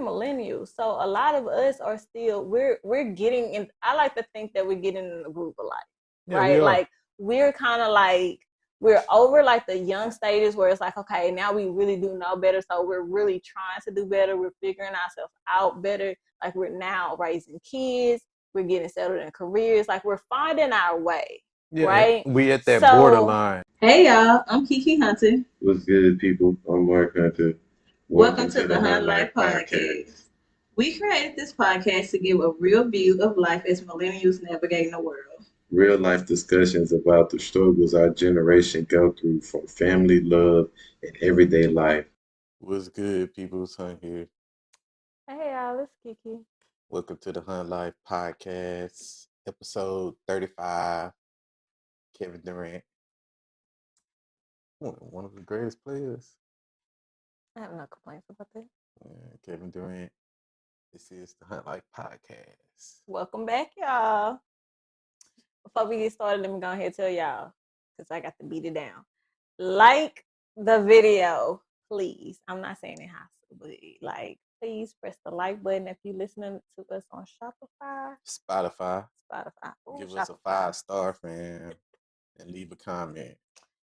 millennials. So a lot of us are still we're getting in. I like to think that we're getting in the groove of life, Yeah, we right? are. Like we're kind of like we're over like the young stages where it's like, okay, now we really do know better, so we're really trying to do better. We're figuring ourselves out better. Like we're now raising kids, we're getting settled in careers, like we're finding our way, Yeah, right? we at that So borderline. Hey y'all, I'm Kiki Hunter. What's good, people? I'm Mark Hunter. Welcome to the Hunt Life Podcast. We created this podcast to give a real view of life as millennials navigating the world. Real life discussions about the struggles our generation go through from family, love, and everyday life. What's good, people? It's Hunt here. hey y'all, it's Kiki. Welcome to the Hunt Life Podcast, episode 35. Kevin Durant, one of the greatest players. I have no complaints about that. Kevin Durant. This is the Hunt Life Podcast. Welcome back, y'all. Before we get started, let me go ahead and tell y'all, because I got to beat it down. Like the video, please. I'm not saying it has to, but like, please press the like button if you're listening to us on Shopify. Spotify. Ooh, Give us a 5-star, fam, and leave a comment.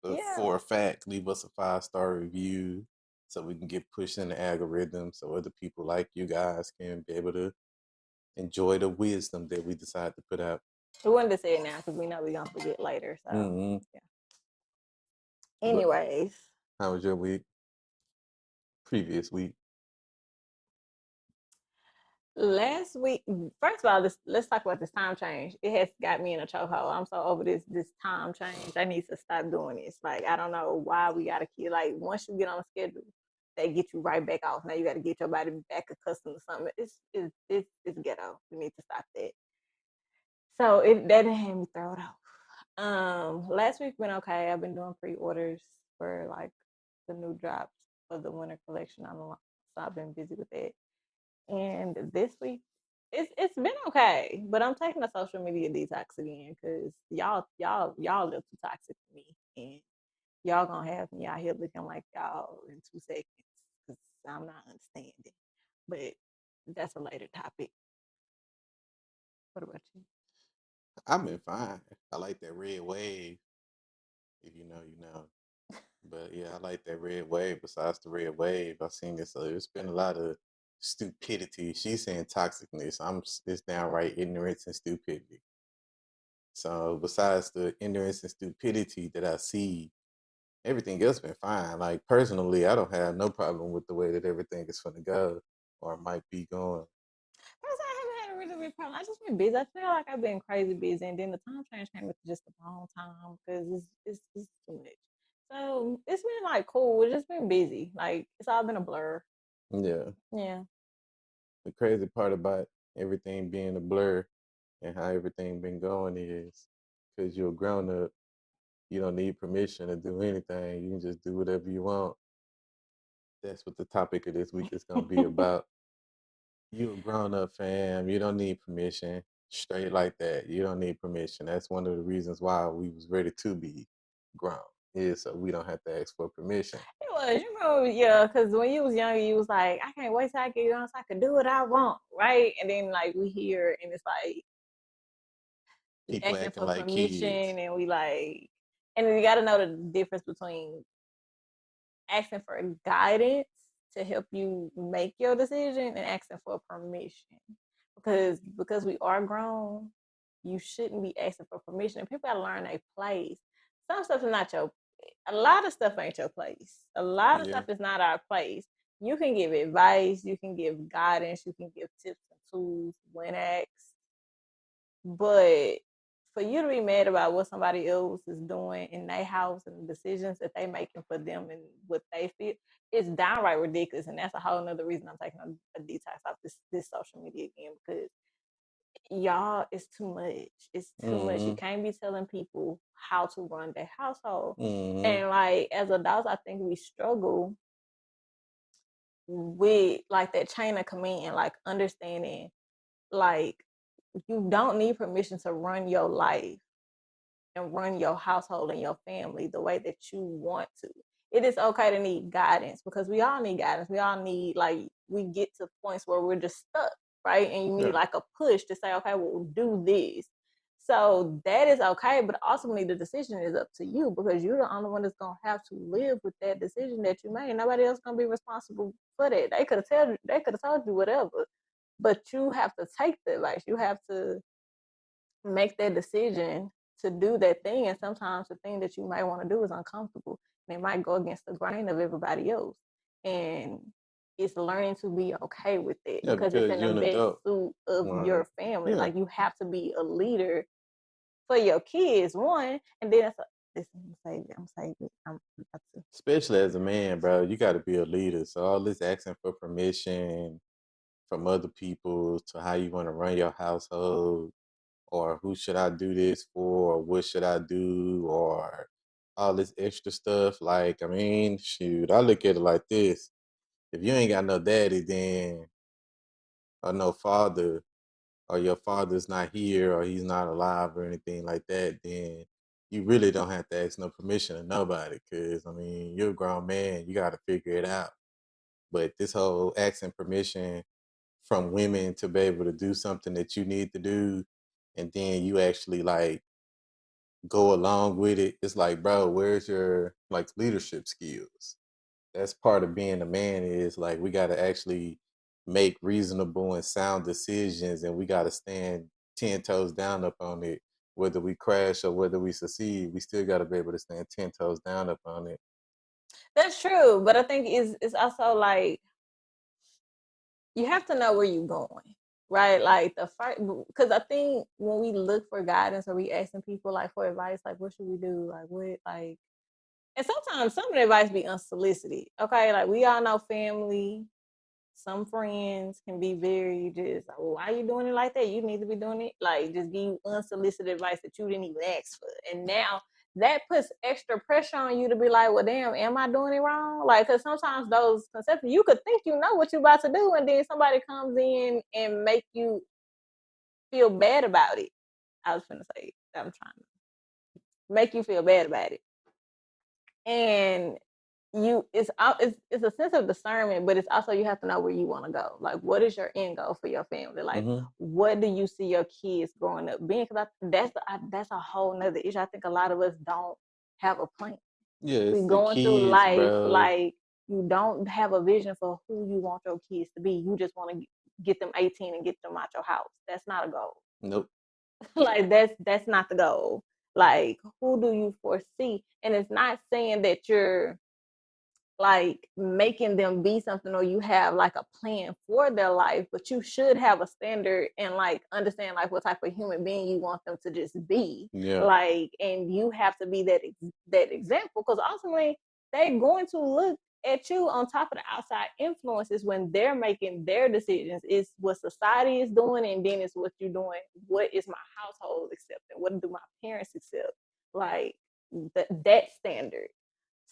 But Yeah. for a fact, leave us a 5-star review so we can get pushed in the algorithm so other people like you guys can be able to enjoy the wisdom that we decide to put out. We wanted to say it now because we know we're going to forget later. So, yeah. Anyways. How was your week? Previous week? Last week, first of all, let's talk about this time change. It has got me in a chokehold. I'm so over this time change. I need to stop doing this. Like, I don't know why we gotta keep, like, once you get on a schedule, they get you right back off. Now you got to get your body back accustomed to something. It's ghetto. We need to stop that. So that had me throw it off. Last week went okay. I've been doing pre-orders for like the new drops for the winter collection. So I've been busy with that. And this week, it's been okay, but I'm taking a social media detox again because y'all a little too toxic for me, and y'all gonna have me out here looking like y'all in 2 seconds because I'm not understanding. But that's a later topic. What about you? I've been fine. I like that red wave. If you know, you know. But yeah, I like that red wave. Besides the red wave, I've seen this. There's been a lot of stupidity. She's saying toxicness. It's downright ignorance and stupidity. So besides the ignorance and stupidity that I see, everything else been fine. Like personally, I don't have no problem with the way that everything is gonna go or might be going. I haven't had a really big problem. I just been busy. I feel like I've been crazy busy, and then the time change came at just the wrong time because it's too much. So it's been like cool. It's just been busy. Like it's all been a blur. Yeah. Yeah. The crazy part about everything being a blur and how everything been going is because you're a grown up, you don't need permission to do anything. You can just do whatever you want. That's what the topic of this week is gonna be about. You a grown up, fam. You don't need permission. Straight like that. You don't need permission. That's one of the reasons why we was ready to be grown. Is so we don't have to ask for permission. It was, you know, yeah, because when you was younger, you was like, I can't wait till I get young so I can do what I want, right? And then like we hear and it's like we People asking acting for like permission kids. and we like, and then you got to know the difference between asking for guidance to help you make your decision and asking for permission. Because we are grown, you shouldn't be asking for permission. People gotta learn their place. Some stuff is not your a lot of stuff ain't your place. A lot of Yeah. stuff is not our place. You can give advice, you can give guidance, you can give tips and tools when asked. But for you to be mad about what somebody else is doing in their house and the decisions that they making for them and what they feel, it's downright ridiculous. And that's a whole nother reason I'm taking a detox off this social media again because y'all, it's too much. It's too much. You can't be telling people how to run their household. And like as adults, I think we struggle with like that chain of command, like understanding like you don't need permission to run your life and run your household and your family the way that you want to. It is okay to need guidance because we all need guidance. We all need like we get to points where we're just stuck, right? And you need Yeah. like a push to say, okay, well, do this. So that is okay, but ultimately the decision is up to you because you're the only one that's gonna have to live with that decision that you made. Nobody else gonna be responsible for that. They could have told you whatever, but you have to take the advice. You have to make that decision to do that thing. And sometimes the thing that you might want to do is uncomfortable. And it might go against the grain of everybody else. And it's learning to be okay with it Yeah, because it's because in the you're an best adult. suit of Right. your family. Yeah. Like you have to be a leader for your kids, one, and then I'm saying I'm about to. Especially as a man, bro, you got to be a leader. So all this asking for permission from other people to how you want to run your household, or who should I do this for, or what should I do, or all this extra stuff. Like, I mean, shoot, I look at it like this: if you ain't got no daddy, then or no father, or your father's not here, or he's not alive, or anything like that, then you really don't have to ask no permission of nobody. Cause I mean, you're a grown man, you got to figure it out. But this whole asking permission from women to be able to do something that you need to do, and then you actually like go along with it, it's like, bro, where's your like leadership skills? That's part of being a man, is like we got to actually make reasonable and sound decisions, and we got to stand 10 toes down up on it. Whether we crash or whether we succeed, we still got to be able to stand 10 toes down up on it. That's true, but I think it's also like you have to know where you're going, right? Like the first, because I think when we look for guidance or we asking people like for advice, like what should we do, like what, like, and sometimes some of the advice be unsolicited. Okay, like we all know family, some friends can be very just, oh, why are you doing it like that? You need to be doing it like just give you unsolicited advice that you didn't even ask for, and now that puts extra pressure on you to be like, well, damn, am I doing it wrong? Like, because sometimes those conceptions, you could think you know what you're about to do, and then somebody comes in and make you feel bad about it. I was gonna say, I'm trying to make you feel bad about it, and it's a sense of discernment, but it's also you have to know where you want to go. Like, what is your end goal for your family? Like, Mm-hmm. what do you see your kids growing up being? Because that's a whole nother issue. I think a lot of us don't have a plan. Yeah, We it's the going through kids, life bro. like you don't have a vision for who you want your kids to be. You just want to get them 18 and get them out your house. That's not a goal. Nope. Like that's not the goal. Like, who do you foresee? And it's not saying that you're like making them be something or you have like a plan for their life, but you should have a standard and like understand like what type of human being you want them to just be. Yeah. Like, and you have to be that example, because ultimately they're going to look at you on top of the outside influences when they're making their decisions. It's what society is doing, and then it's what you're doing. What is my household accepting? What do my parents accept? Like that standard.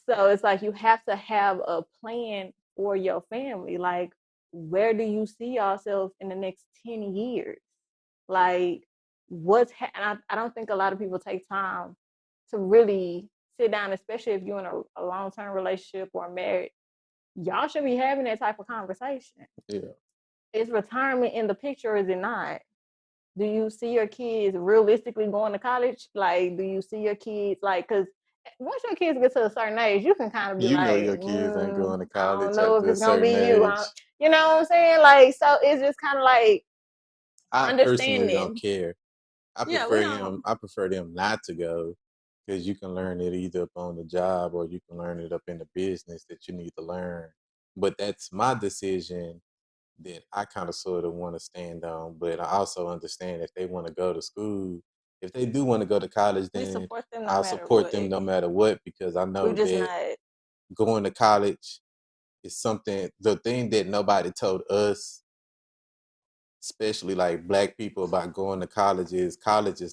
So it's like you have to have a plan for your family. Like, where do you see yourself in the next 10 years? Like, and I don't think a lot of people take time to really sit down, especially if you're in a long term relationship or married. Y'all should be having that type of conversation. Yeah. Is retirement in the picture or is it not? Do you see your kids realistically going to college? Like, do you see your kids like, because once your kids get to a certain age, you can kind of be You know like, your kids ain't going to I don't college know if after a it's gonna certain be you. age. You know what I'm saying? Like, so it's just kind of like I personally don't understanding. care. Yeah, we don't. I prefer them not to go, because you can learn it either up on the job or you can learn it up in the business that you need to learn. But that's my decision that I kind of sort of want to stand on. But I also understand if they want to go to school, if they do want to go to college, We then support them no I'll matter support what. them no matter what, because I We know just that not. going to college is something, the thing that nobody told us, especially like black people, about going to college is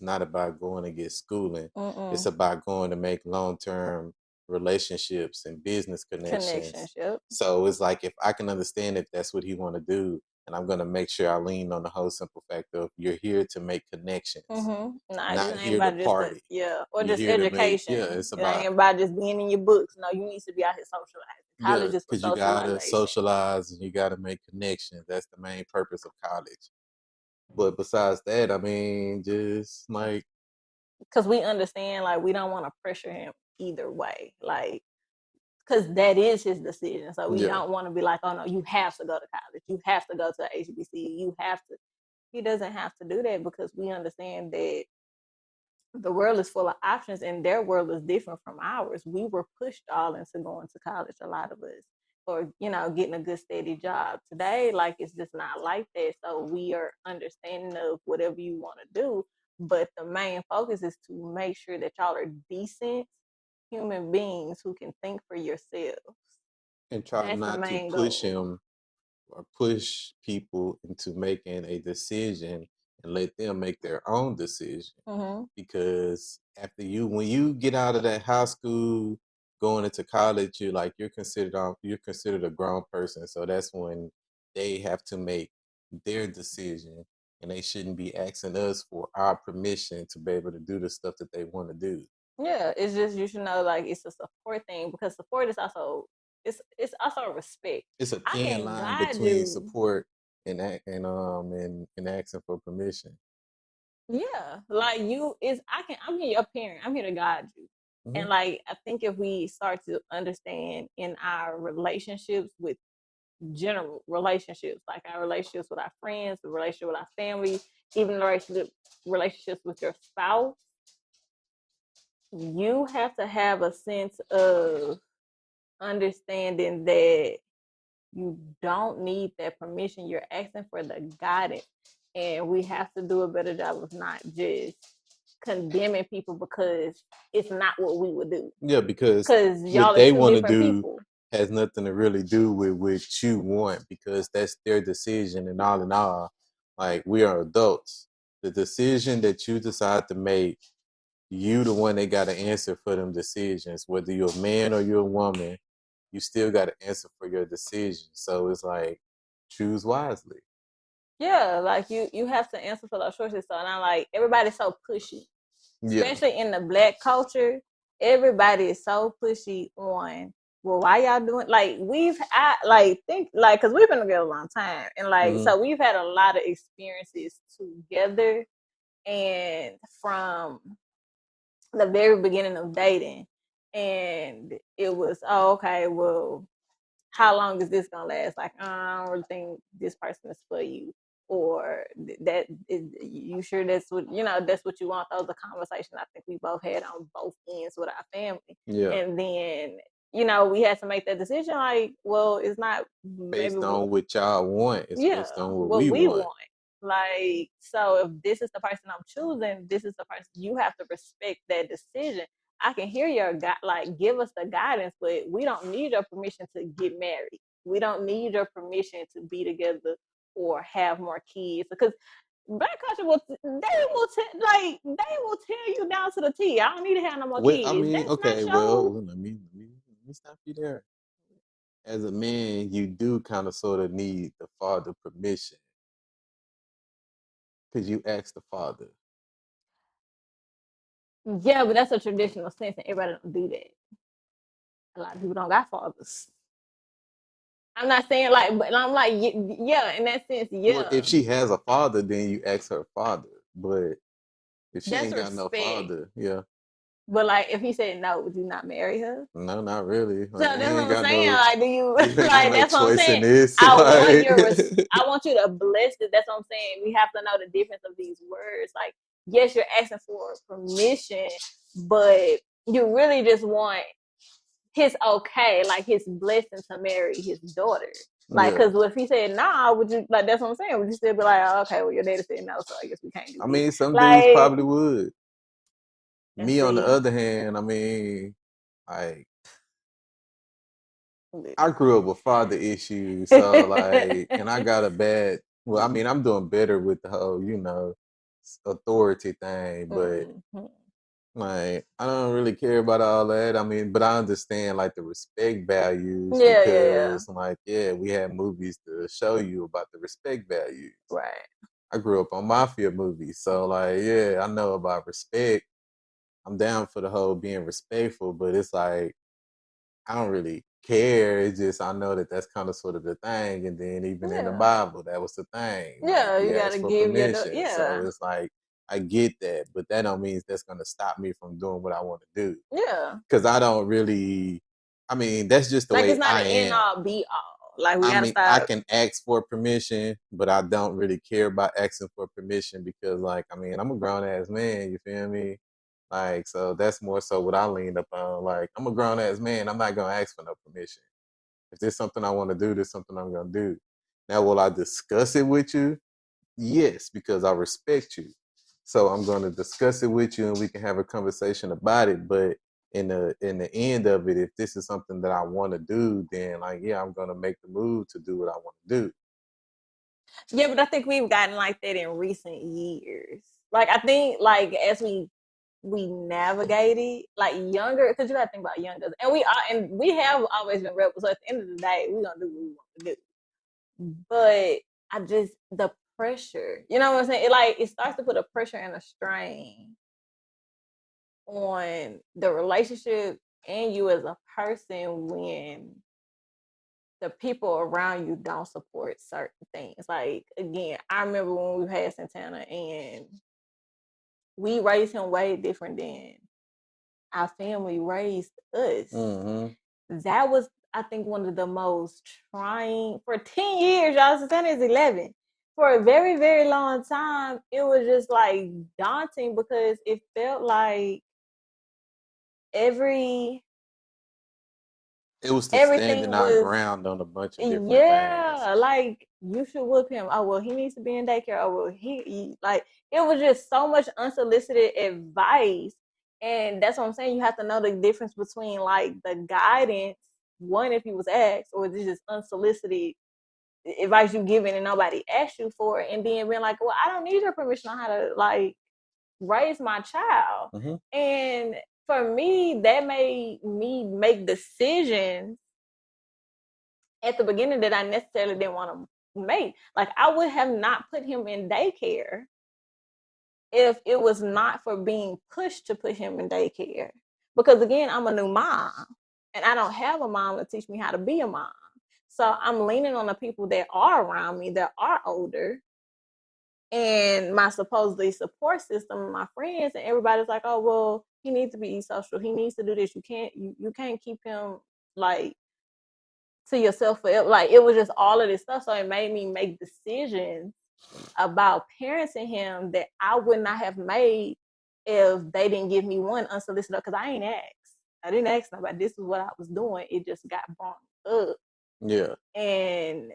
not about going to get schooling. It's Mm-mm. about going to make long-term relationships and business connections. Connections. Yep. So it's like, if I can understand if that's what he want to do, and I'm going to make sure I lean on the whole simple fact of you're here to make connections, Nah, this not ain't here to about just party. yeah, or You're just here to make, education. yeah, it's It about, ain't about just being in your books. No, you need to be out here socializing Yeah, College is for because you gotta socialization. socialize and you gotta make connections. That's the main purpose of college. But besides that, I mean, just like Because we understand, like, we don't want to pressure him either way. Like, because that is his decision. So we yeah, don't want to be like, oh no, you have to go to college. You have to go to HBC. You have to. He doesn't have to do that because we understand that the world is full of options and their world is different from ours. We were pushed all into going to college, a lot of us, or, getting a good steady job. Today, like, it's just not like that. So we are understanding of whatever you want to do. But the main focus is to make sure that y'all are decent human beings who can think for yourselves. and try That's the not to main push goal. him or push people into making a decision and let them make their own decision. Mm-hmm. Because when you get out of that high school, going into college, you're considered a grown person. So that's when they have to make their decision, and they shouldn't be asking us for our permission to be able to do the stuff that they want to do. Yeah, it's just you should know, like, it's a support thing because support is also it's also a respect. It's a I thin can line guide between you. support and asking for permission. Yeah, like I'm here your parent. I'm here to guide you. Hmm. And like I think if we start to understand in our relationships with general relationships, like our relationships with our friends, the relationship with our family, even the relationships with your spouse, you have to have a sense of understanding that you don't need that permission. You're asking for the guidance. And we have to do a better job of not just condemning people because it's not what we would do. Yeah, because Because what y'all are they two want to different do people. has nothing to really do with what you want, because that's their decision. And all in all, like, we are adults. The decision that you decide to make, you the one that got to answer for them decisions. Whether you're a man or you're a woman, you still got to answer for your decision. So it's like, choose wisely. Yeah, like you have to answer for those choices. So now, like, everybody's so pushy, Yeah. especially in the black culture. Everybody is so pushy on, well, why y'all doing, like, like, think, like, because we've been together a long time, and like, Hmm. so we've had a lot of experiences together, and from the very beginning of dating, and it was, oh, okay, well, how long is this gonna last? Like, I don't really think this person is for you, or that is, you sure that's what that's what you want? Those are conversations I think we both had on both ends with our family, Yeah. and then we had to make that decision. Like, well, it's not maybe Based on what y'all want, it's yeah, based on what what we we want. want. Like, so if this is the person I'm choosing, this is the person, you have to respect that decision. I can hear your like, give us the guidance, but we don't need your permission to get married. We don't need your permission to be together or have more kids, because black culture they will tell you down to the T. I don't need to have no more Well, I kids. mean, That's not okay, well, your. let me stop you there. As a man, you do kind of sort of need the father permission, because you ask the father. Yeah, but that's a traditional sense, and everybody don't do that. A lot of people don't got fathers. I'm not saying, like, but I'm like, yeah, in that sense, Well, yeah. if she has a father, then you ask her father. But if she That's ain't got no respect. father, yeah, But like, if he said no, would you not marry her? no, not really. So Like, that's what I'm saying. Like, do you you ain't got like? no That's what I'm choice in saying. this. I want Like, your I want you to bless it. That's what I'm saying. We have to know the difference of these words. Like, yes, you're asking for permission, but you really just want his okay, like his blessing to marry his daughter. Like, yeah. because if he said nah, would you, like, that's what I'm saying? Would you still be like, oh, okay, well, your daddy said no, so I guess we can't do I this? mean, some dudes Like, probably would. and Me, on the see, other hand, I mean, like, I grew up with father issues, so like, and I got a bad. Well, I mean, I'm doing better with the whole, authority thing, but Mhm. like, I don't really care about all that. I mean, but I understand like the respect values, Yeah, yeah, yeah. because like, yeah, we have movies to show you about the respect values. Right. I grew up on mafia movies, so like, yeah, I know about respect. I'm down for the whole being respectful, but it's like, I don't really care. It's just I know that that's kind of sort of the thing, and then even in the Yeah. Bible, that was the thing. Like Yeah, you you ask gotta for give your permission, so yeah. it's like I get that, but that don't mean that's gonna stop me from doing what I want to do Yeah. because I don't really. I mean, that's just the Like way it's not I an end am. all be all. Like we I gotta mean, I stop. can ask for permission, but I don't really care about asking for permission because, like, I mean, I'm a grown ass man. You feel me? Like, so that's more so what I leaned up on. Like, I'm a grown ass man. I'm not gonna ask for no permission. If there's something I want to do, there's something I'm gonna do. Now, will I discuss it with you? Yes, because I respect you. So I'm gonna discuss it with you, and we can have a conversation about it. But in the end of it, if this is something that I want to do, then like yeah, I'm gonna make the move to do what I want to do. Yeah, but I think we've gotten like that in recent years. Like I think like as we navigated like younger because you gotta think about younger and we have always been rebels. So at the end of the day, we're gonna do what we want to do. But I just the pressure, you know what I'm saying? It starts to put a pressure and a strain on the relationship and you as a person when the people around you don't support certain things. Like again, I remember when we had Santana and we raised him way different than our family raised us. Mm-hmm. That was, I think, one of the most trying for 10 years. Y'all, Santana is 11. For a very, very long time, it was just like daunting because it felt like every It was the everything standing our was ground on a bunch of different things. yeah, like you should whoop him. Oh well, he needs to be in daycare. Oh well, he like it was just so much unsolicited advice, and that's what I'm saying. You have to know the difference between like the guidance, one if he was asked, or this just unsolicited advice you given and nobody asked you for it, and then being like, well, I don't need your permission on how to like raise my child, Mm-hmm. and for me, that made me make decisions at the beginning that I necessarily didn't want to make. Like I would have not put him in daycare if it was not for being pushed to put him in daycare. Because again, I'm a new mom and I don't have a mom to teach me how to be a mom. So I'm leaning on the people that are around me that are older and my supposedly support system, my friends, and everybody's like, oh well, he needs to be social. He needs to do this. You can't keep him like to yourself forever. Like it was just all of this stuff. So it made me make decisions about parenting him that I would not have made if they didn't give me one unsolicited because I ain't asked. I didn't ask nobody. This is what I was doing. It just got brought up. Yeah. And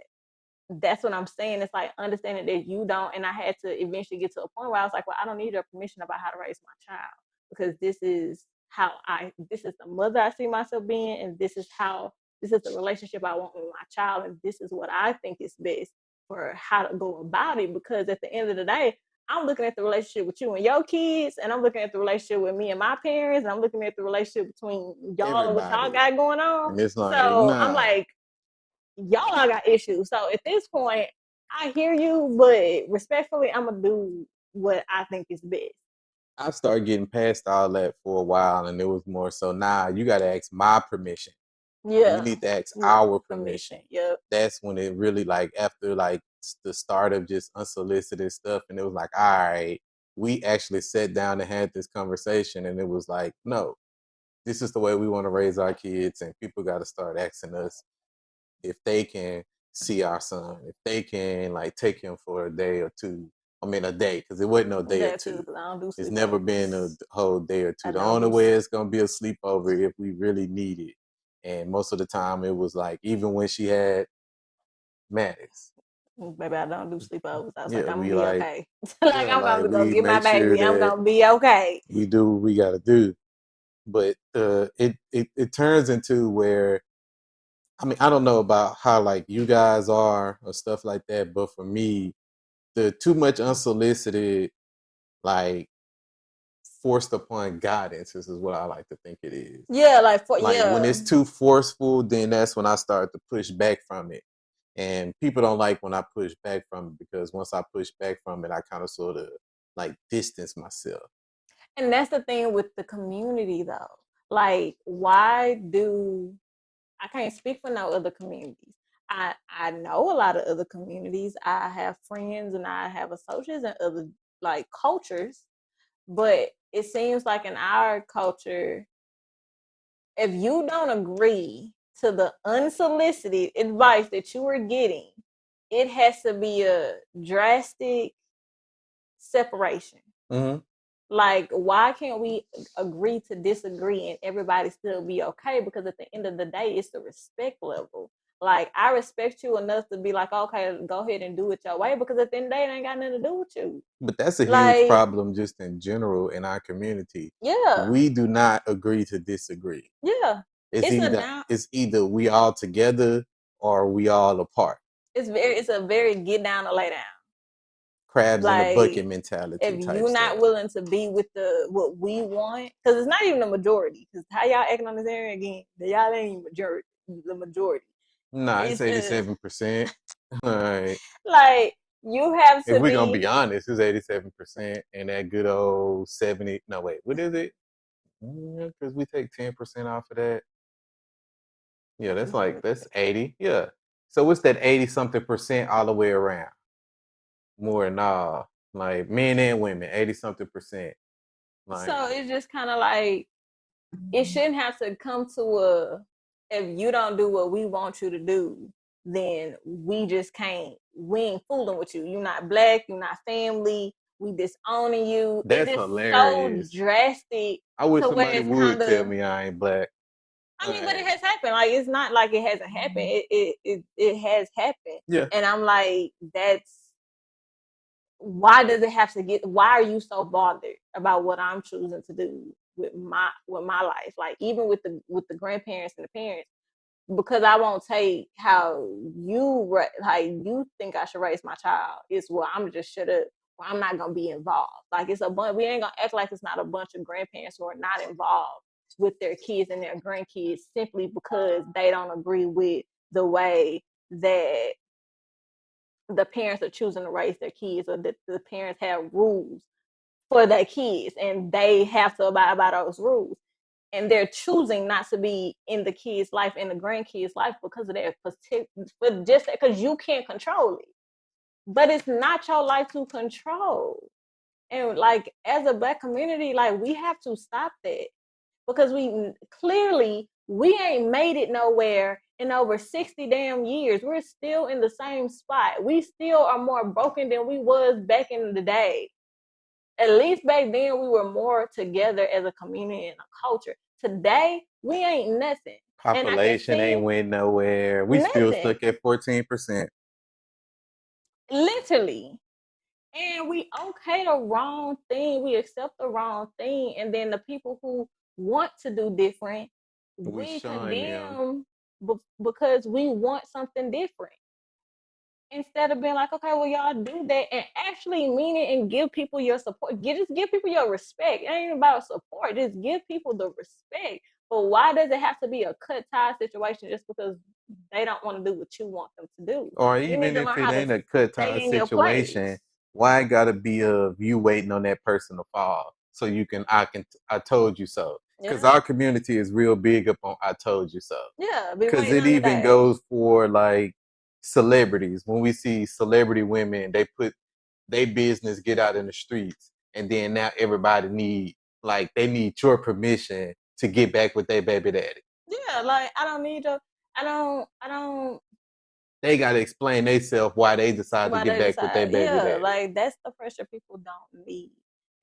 that's what I'm saying. It's like understanding that you don't, and I had to eventually get to a point where I was like, well, I don't need your permission about how to raise my child because this is the mother I see myself being, and this is the relationship I want with my child, and this is what I think is best for how to go about it. Because at the end of the day, I'm looking at the relationship with you and your kids, and I'm looking at the relationship with me and my parents, and I'm looking at the relationship between y'all and what y'all Everybody. got going on. And it's like, So I'm nah. like, y'all all got issues. So at this point, I hear you, but respectfully, I'm gonna do what I think is best. I started getting past all that for a while, and it was more so, nah, you got to ask my permission. You Yeah, need to ask yeah. our permission. Permission. Yep. That's when it really, like, after, like, the start of just unsolicited stuff, and it was like, all right, we actually sat down and had this conversation, and it was like, no, this is the way we want to raise our kids, and people got to start asking us if they can see our son, if they can like take him for a day or two. I mean, a day because it wasn't no day or That too, two. because I don't do It's never been a sleepovers. whole day or two. I The don't only do. way it's gonna be a sleepover if we really need it. And most of the time, it was like even when she had Maddox, Baby, I don't do sleepovers. I was like, yeah, I'm gonna we be like, okay. Like yeah, I'm like gonna go we get my make sure baby. I'm that gonna be okay. we do what we got to do. But it turns into where I mean I don't know about how like you guys are or stuff like that, but for me, the too much unsolicited, like forced upon guidance, this is what I like to think it is. Yeah, like for Like when yeah. it's too forceful, then that's when I start to push back from it. And people don't like when I push back from it because once I push back from it, I kind of sort of like distance myself. And that's the thing with the community though. Like, why do I can't speak for no other communities. I know a lot of other communities. I have friends and I have associates in other like cultures, but it seems like in our culture, if you don't agree to the unsolicited advice that you are getting, it has to be a drastic separation. Mm-hmm. Like, why can't we agree to disagree and everybody still be okay? Because at the end of the day, it's the respect level. Like, I respect you enough to be like, okay, go ahead and do it your way. Because at the end of the day, it ain't got nothing to do with you. But that's a huge Like, problem just in general in our community. yeah, We do not agree to disagree. yeah. It's It's a either down. it's either we all together or we all apart. It's a very get down to lay down. Crabs in the bucket Like, if mentality type you're not stuff. willing to be with the what we want, because it's not even the majority. Because how y'all acting on this area again, y'all ain't majority. The majority. Nah, it's It's 87%. All right. like you have If to we're gonna be. be honest, it's 87%, and that good old 70. No, wait, what is it? Because we take 10% off of that. Yeah, What that's you say? like that's 80. Yeah. So what's that 80 something percent all the way around? More than all. Like men and women, 80 something percent. Like So it's just kind of like it shouldn't have to come to a. If you don't do what we want you to do, then we just can't. We ain't fooling with you. You're not black. You're not family. We disowning you. It's that's just so hilarious. drastic I wish to where somebody it's would kind tell of. me I ain't black. I All mean, but it right. has happened. Like it's not like it hasn't happened. It has happened, Yeah. and I'm like, that's why does it have to get? Why are you so bothered about what I'm choosing to do with my life? Like even with the grandparents and the parents, because I won't take how like you think I should raise my child. It's well, I'm just shut up. Or I'm not gonna be involved. Like it's a bunch. We ain't gonna act like it's not a bunch of grandparents who are not involved with their kids and their grandkids simply because they don't agree with the way that the parents are choosing to raise their kids, or that the parents have rules for their kids and they have to abide by those rules, and they're choosing not to be in the kid's life and the grandkids life because of their for just because you can't control it, but it's not your life to control. And like as a black community, like we have to stop that, because we clearly we ain't made it nowhere in over 60 damn years. We're still in the same spot. We still are more broken than we was back in the day. At least back then we were more together as a community and a culture. Today we ain't nothing. And I can Population see ain't went nowhere. We still nothing. stuck at 14%. Literally. And we okay the wrong thing. We accept the wrong thing. And then the people who want to do different, We we shun them. condemn because we want something different. Instead of being like, okay, well, y'all do that and actually mean it and give people your support. Just give people your respect. It ain't about support. Just give people the respect. But why does it have to be a cut tie situation just because they don't want to do what you want them to do? Or You need even to if learn it how to ain't a cut tie stay in your place. situation, why it gotta be of you waiting on that person to fall so you can I told you so. Because Yeah. our community is real big up on I told you so. Yeah. Be Because waiting it on the even day. goes for like celebrities. When we see celebrity women, they put their business get out in the streets, and then now everybody need like they need your permission to get back with their baby daddy. Yeah. Like I don't need your I don't They gotta explain themselves why they decide to why get they back with their decide. baby Yeah, daddy. like that's the pressure people don't need.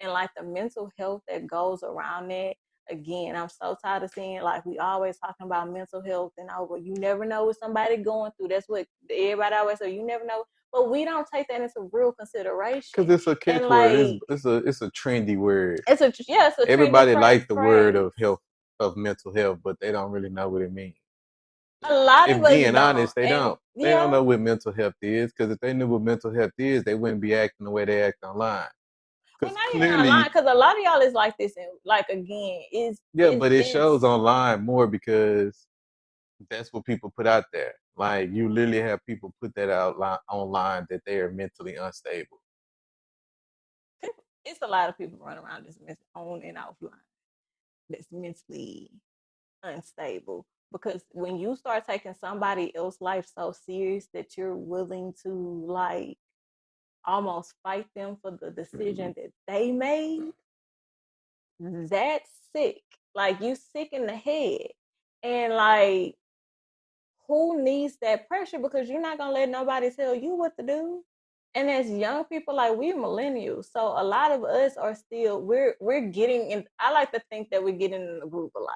And like the mental health that goes around that. Again, I'm so tired of seeing like we always talking about mental health and well, you never know what somebody going through. That's what everybody always say. You never know, but we don't take that into real Because consideration. it's a And catchword. like It's a trendy word. it's a trendy Everybody like the word phrase. of health of mental health, but they don't really know what it means. A lot of If us being don't, honest, they and don't. They don't yeah. know what mental health is. Because if they knew what mental health is, they wouldn't be acting the way they act online. Well, Because not even online, clearly, because a lot of y'all is like this, and like again, yeah, is but it shows this online more because that's what people put out there. Like you literally have people put that out online that they are mentally unstable. it's a lot of people running around just on and offline that's mentally unstable. because when you start taking somebody else's life so serious that you're willing to like almost fight them for the decision that they made, that's sick. Like you sick in the head. And like who needs that pressure, because you're not gonna let nobody tell you what to do. And as young people, like we're millennials, so a lot of us are still we're getting in. I like to think that we're getting in the groove of life,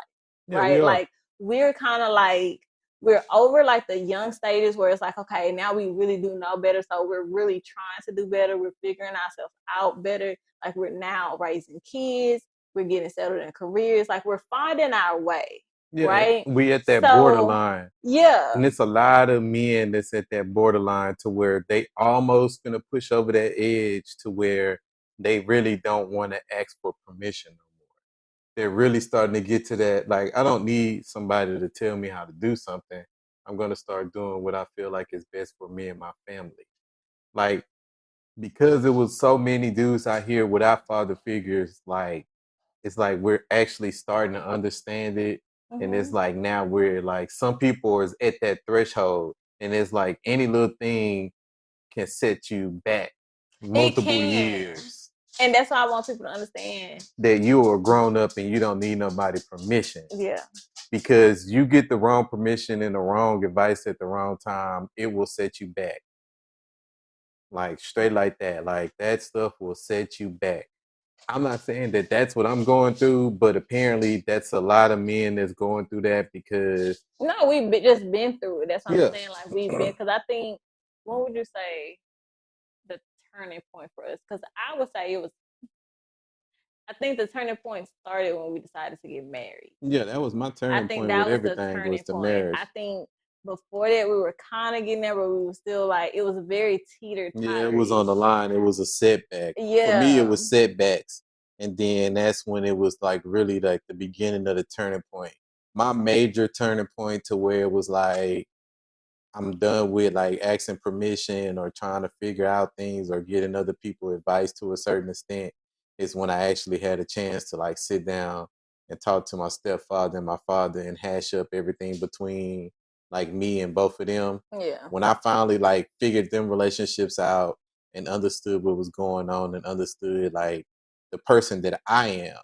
Yeah, we right? are. Like we're kind of like we're over like the young stages where it's like, okay, now we really do know better, so we're really trying to do better. We're figuring ourselves out better. Like we're now raising kids, we're getting settled in careers, like we're finding our way, Yeah, right? we at that So borderline. And yeah, it's a lot of men that's at that borderline to where they almost gonna push over that edge to where they really don't want to ask for permission no more. They're really starting to get to that. Like, I don't need somebody to tell me how to do something. I'm gonna start doing what I feel like is best for me and my family. Like, because it was so many dudes out here without father figures, like it's like we're actually starting to understand it. And it's mm-hmm. like now we're like some people is at that threshold, and it's like any little thing can set you back It multiple can. years, And that's why I want people to understand. that you are grown up and you don't need nobody permission. Yeah. Because you get the wrong permission and the wrong advice at the wrong time, it will set you back. Like straight like that. Like that stuff will set you back. I'm not saying that that's what I'm going through, but apparently that's a lot of men that's going through that because No, we've just been through it. That's what I'm yeah, saying. Like we've been, because I think, what would you say the turning point for us? Because I would say it was, I think the turning point started when we decided to get married. yeah, that was my I turning think point with that was the everything was turning the point. marriage. I think before that we were kind of getting there, but we were still like, it was very teeter Yeah, it was on the totter-ish. line. It was a setback. For me, it Yeah. was setbacks. And then that's when it was like really like the beginning of the turning point. My major turning point to where it was like I'm done with like asking permission or trying to figure out things or getting other people advice to a certain extent is when I actually had a chance to like sit down and talk to my stepfather and my father and hash up everything between like me and both of them. Yeah. When I finally like figured them relationships out and understood what was going on and understood like the person that I am,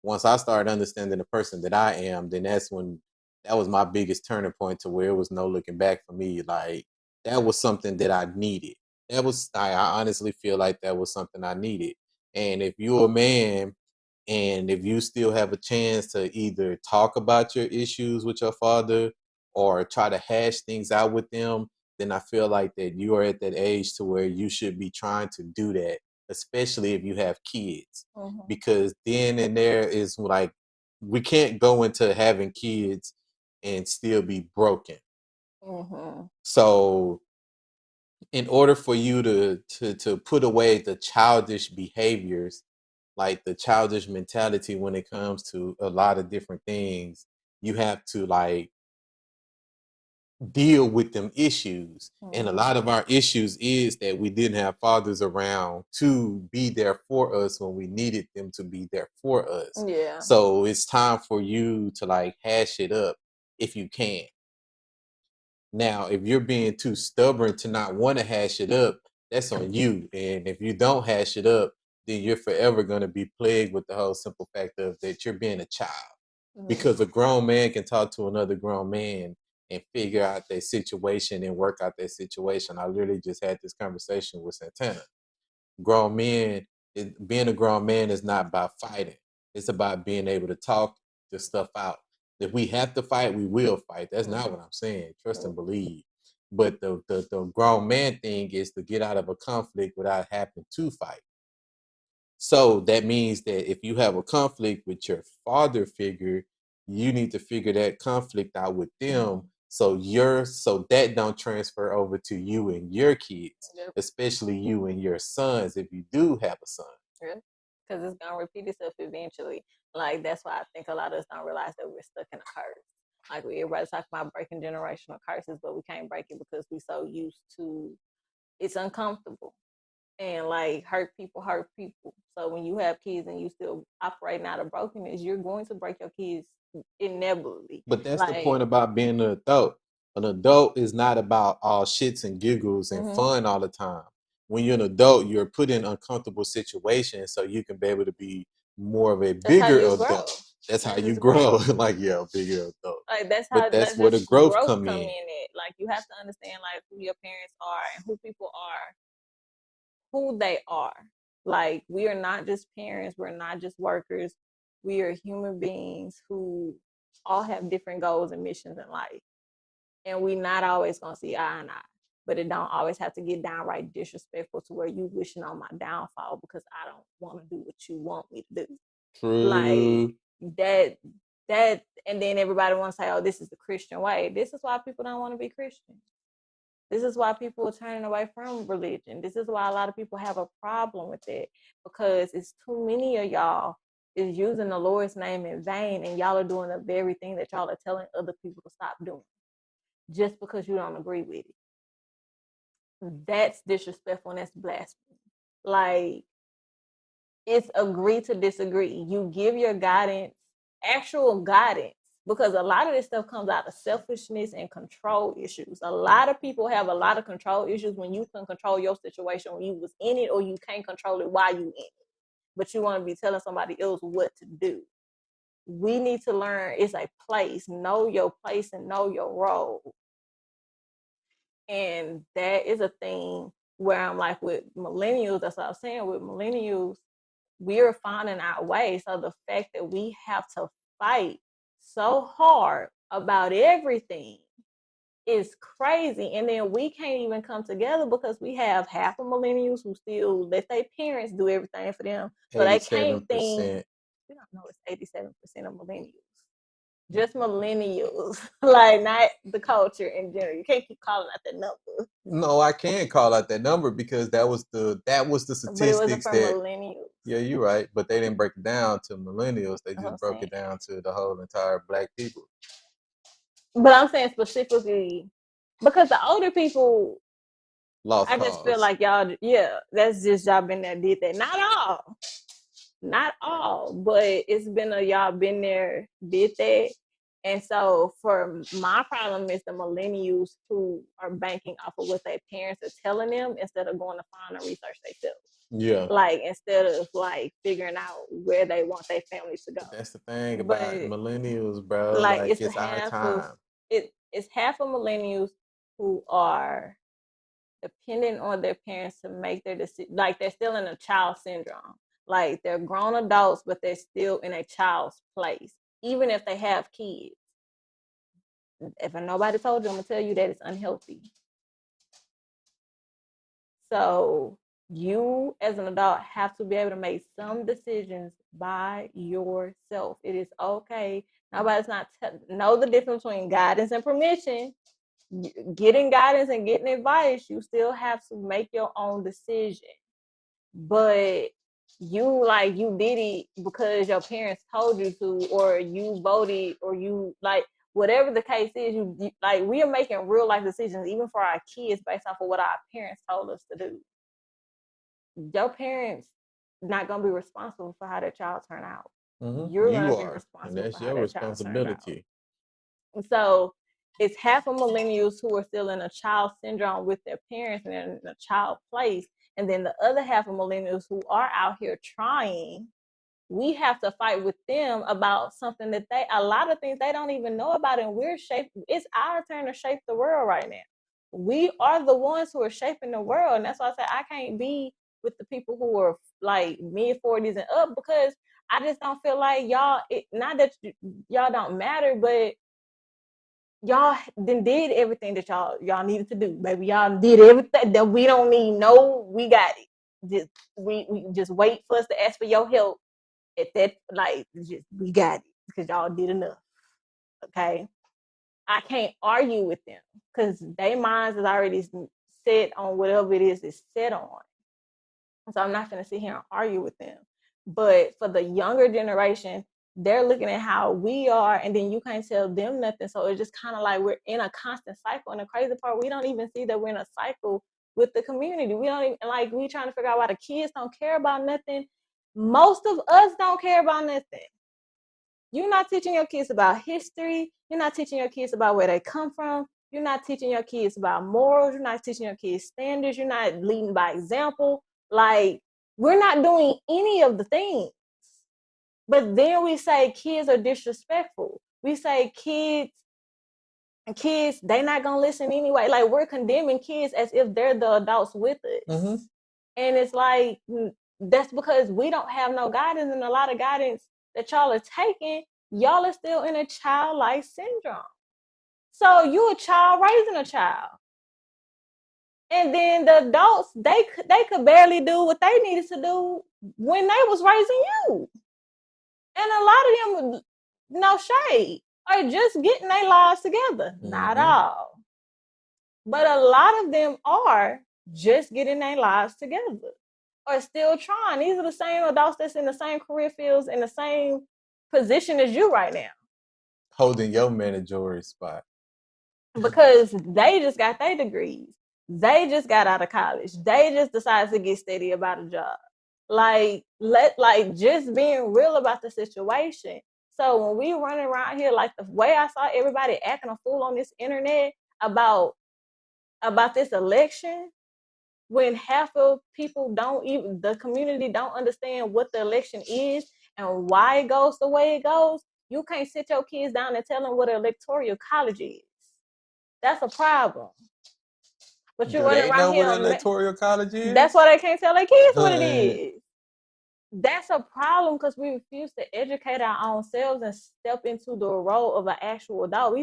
once I started understanding the person that I am, then that's when that was my biggest turning point to where it was no looking back for me. Like that was something that I needed. That was I honestly feel like that was something I needed. And if you're a man and if you still have a chance to either talk about your issues with your father or try to hash things out with them, then I feel like that you are at that age to where you should be trying to do that, especially if you have kids. Mm-hmm. Because then and there is like we can't go into having kids and still be broken. Mm-hmm. So in order for you to put away the childish behaviors, like the childish mentality when it comes to a lot of different things, you have to like deal with them issues. And a Mm-hmm. lot of our issues is that we didn't have fathers around to be there for us when we needed them to be there for us. Yeah. So it's time for you to like hash it up if you can. Now, if you're being too stubborn to not want to hash it up, that's on you. And if you don't hash it up, then you're forever going to be plagued with the whole simple fact of that you're being a child. Because Mm-hmm. a grown man can talk to another grown man and figure out their situation and work out their situation. I literally just had this conversation with Santana. Grown men, being a grown man is not about fighting. It's about being able to talk this stuff out. If we have to fight, we will fight. That's not what I'm saying. Trust and believe. But the grown man thing is to get out of a conflict without having to fight. So that means that if you have a conflict with your father figure, you need to figure that conflict out with them so that don't transfer over to you and your kids, Yep. especially you and your sons if you do have a son. Yep. Because it's gonna repeat itself eventually. Like that's why I think a lot of us don't realize that we're stuck in a curse. Like we everybody talk about breaking generational curses, but we can't break it because we're so used to it's uncomfortable. And like hurt people hurt people. So when you have kids and you still operating out of brokenness, you're going to break your kids inevitably. But that's the Like, point about being an adult. An adult is not about all shits and giggles and fun all the time. When you're an adult, you're put in uncomfortable situations so you can be able to be more of a that's how bigger you grow. adult. That's how you just grow. Like, yeah, a bigger adult. Like that's But how that's that's where the just growth growth come come in. in it. Like you have to understand like who your parents are and who people are, who they are. Like we are not just parents, we're not just workers. We are human beings who all have different goals and missions in life. And we not always gonna see eye and eye. But it don't always have to get downright disrespectful to where you wishing on my downfall because I don't want to do what you want me to do. Like True. that and then everybody wants to say, oh, this is the Christian way. This is why people don't want to be Christian. This is why people are turning away from religion. This is why a lot of people have a problem with it because it's too many of y'all is using the Lord's name in vain and y'all are doing the very thing that y'all are telling other people to stop doing just because you don't agree with it. That's disrespectful and that's blasphemy. Like, it's agree to disagree. You give your guidance, actual guidance, because a lot of this stuff comes out of selfishness and control issues. A lot of people have a lot of control issues when you can control your situation when you was in it, or you can't control it while you in it. But you want to be telling somebody else what to do. We need to learn it's a place. Know your place and know your role. And that is a thing where I'm like with millennials, that's what I was saying with millennials, we're finding our way. So the fact that we have to fight so hard about everything is crazy. And then we can't even come together because we have half of millennials who still let their parents do everything for them. So they can't think, 87%. we don't know it's 87% of millennials. Just millennials, like not the culture in general. You can't keep calling out that number. No, I can't call out that number because that was the But it wasn't statistics for that. millennials. Yeah, you're right. But they didn't break it down to millennials. They That's what I'm just broke saying. it down to the whole entire black people. But I'm saying specifically because the older people, Lost I just feel cause. like y'all, yeah, that's just y'all been there, did that. Not all, but it's been a y'all been there, did that. And so for my problem is the millennials who are banking off of what their parents are telling them instead of going to find and research themselves. Yeah. Like instead of like figuring out where they want their families to go. But that's the thing about But millennials, bro. like Like it's the it's our half of time. it's half of millennials who are dependent on their parents to make their decision. Like they're still in a child syndrome. Like they're grown adults, but they're still in a child's place, even if they have kids. If nobody told you, I'm gonna tell you that it's unhealthy. So you, as an adult, have to be able to make some decisions by yourself. It is okay. Nobody's not know the difference between guidance and permission. Getting guidance and getting advice, you still have to make your own decision. But you did it because your parents told you to, or you voted, or you like whatever the case is, you like we are making real life decisions even for our kids based off of what our parents told us to do. Your parents not gonna be responsible for how their child turn out. You're You gonna be are, and responsible for that's how your their child turn out. responsibility. So it's half of millennials who are still in a child syndrome with their parents and in a child place. And then the other half of millennials who are out here trying, we have to fight with them about something that a lot of things they don't even know about. And it's our turn to shape the world right now. We are the ones who are shaping the world. And that's why I say I can't be with the people who are like mid 40s and up because I just don't feel like not that y'all don't matter, but y'all then did everything that y'all needed to do. Baby, y'all did everything that we don't need. No, we got it. Just we just wait for us to ask for your help at that like just we got it because y'all did enough. Okay. I can't argue with them because their minds is already set on whatever it is it's set on. So I'm not going to sit here and argue with them. But for the younger generation, they're looking at how we are, and then you can't tell them nothing. So it's just kind of like we're in a constant cycle. And the crazy part, we don't even see that we're in a cycle with the community. We don't even like we trying to figure out why the kids don't care about nothing. Most of us don't care about nothing. You're not teaching your kids about history. You're not teaching your kids about where they come from. You're not teaching your kids about morals. You're not teaching your kids standards. You're not leading by example. Like, we're not doing any of the things. But then we say kids are disrespectful. We say kids, they not gonna listen anyway. Like, we're condemning kids as if they're the adults with us. Mm-hmm. And it's like, that's because we don't have no guidance, and a lot of guidance that y'all are taking, y'all are still in a childlike syndrome. So you a child raising a child. And then the adults, they could barely do what they needed to do when they was raising you. And a lot of them, no shade, are just getting their lives together. Mm-hmm. Not all. But a lot of them are just getting their lives together or still trying. These are the same adults that's in the same career fields, in the same position as you right now. Holding your managerial spot. Because they just got their degrees. They just got out of college. They just decided to get steady about a job. Like, just being real about the situation. So when we running around here, like the way I saw everybody acting a fool on this internet about this election, when half of people don't even, the community don't understand what the election is and why it goes the way it goes, you can't sit your kids down and tell them what an electoral college is. That's a problem. But you Do running they around know what here, an electoral college is? that's why they can't tell their kids what it is. That's a problem because we refuse to educate our own selves and step into the role of an actual adult.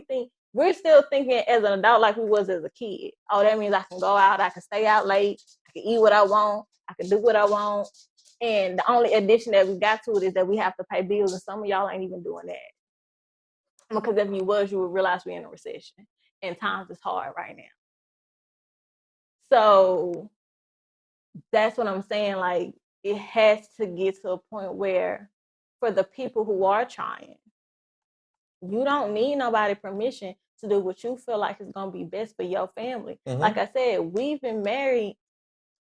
We're still thinking as an adult like we was as a kid. Oh, that means I can go out, I can stay out late, I can eat what I want, I can do what I want. And the only addition that we got to it is that we have to pay bills, and some of y'all ain't even doing that. Because if you was, you would realize we're in a recession and times is hard right now. So that's what I'm saying. Like, it has to get to a point where, for the people who are trying, you don't need nobody permission to do what you feel like is going to be best for your family. Mm-hmm. Like I said, we've been married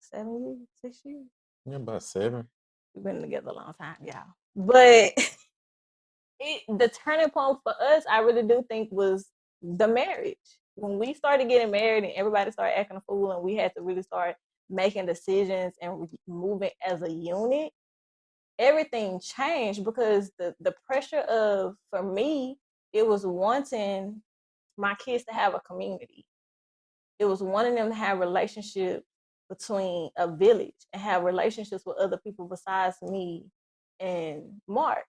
7 years, 6 years. Yeah, about 7. We've been together a long time, y'all. But the turning point for us, I really do think, was the marriage. When we started getting married and everybody started acting a fool, and we had to really start making decisions and moving as a unit, everything changed. Because the pressure of, for me, it was wanting my kids to have a community. It was wanting them to have relationships between a village and have relationships with other people besides me and Mark.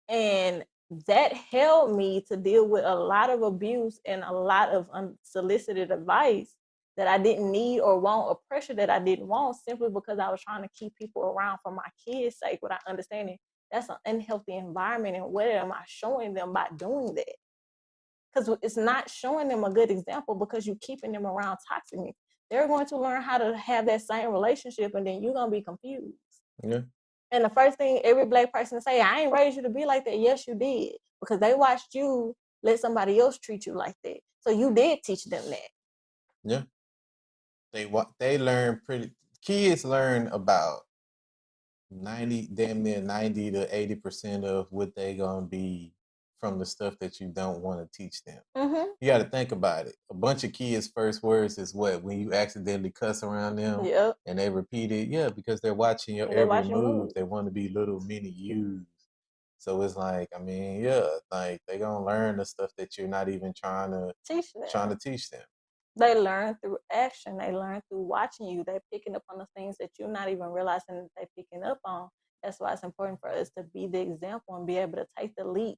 And that held me to deal with a lot of abuse and a lot of unsolicited advice that I didn't need or want, or pressure that I didn't want, simply because I was trying to keep people around for my kids' sake, without understanding that's an unhealthy environment. And what am I showing them by doing that? Because it's not showing them a good example, because you're keeping them around toxic. They're going to learn how to have that same relationship, and then you're going to be confused. Yeah. And the first thing every Black person say, I ain't raised you to be like that. Yes, you did. Because they watched you let somebody else treat you like that. So you did teach them that. Yeah. They learn kids learn about 90 to 80% of what they gonna be from the stuff that you don't want to teach them. Mm-hmm. You got to think about it. A bunch of kids' first words is what? When you accidentally cuss around them, Yep. and they repeat it. Yeah, because they're watching your every move. They want to be little mini yous. So it's like, I mean, yeah, like they gonna learn the stuff that you're not even trying to teach them. They learn through action. They learn through watching you. They're picking up on the things that you're not even realizing that they're picking up on. That's why it's important for us to be the example and be able to take the leap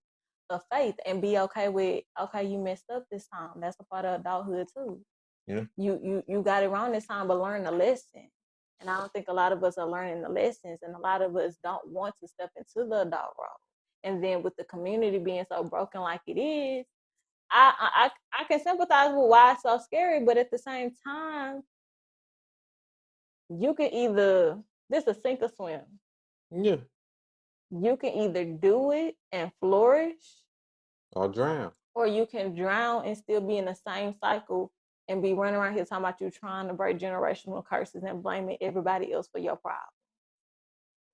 of faith and be okay with, okay, you messed up this time. That's a part of adulthood too. Yeah. You got it wrong this time, but learn the lesson. And I don't think a lot of us are learning the lessons, and a lot of us don't want to step into the adult role. And then with the community being so broken like it is, I can sympathize with why it's so scary, but at the same time, you can either, this is sink or swim. Yeah. You can either do it and flourish, or drown. Or you can drown and still be in the same cycle and be running around here talking about you trying to break generational curses and blaming everybody else for your problem.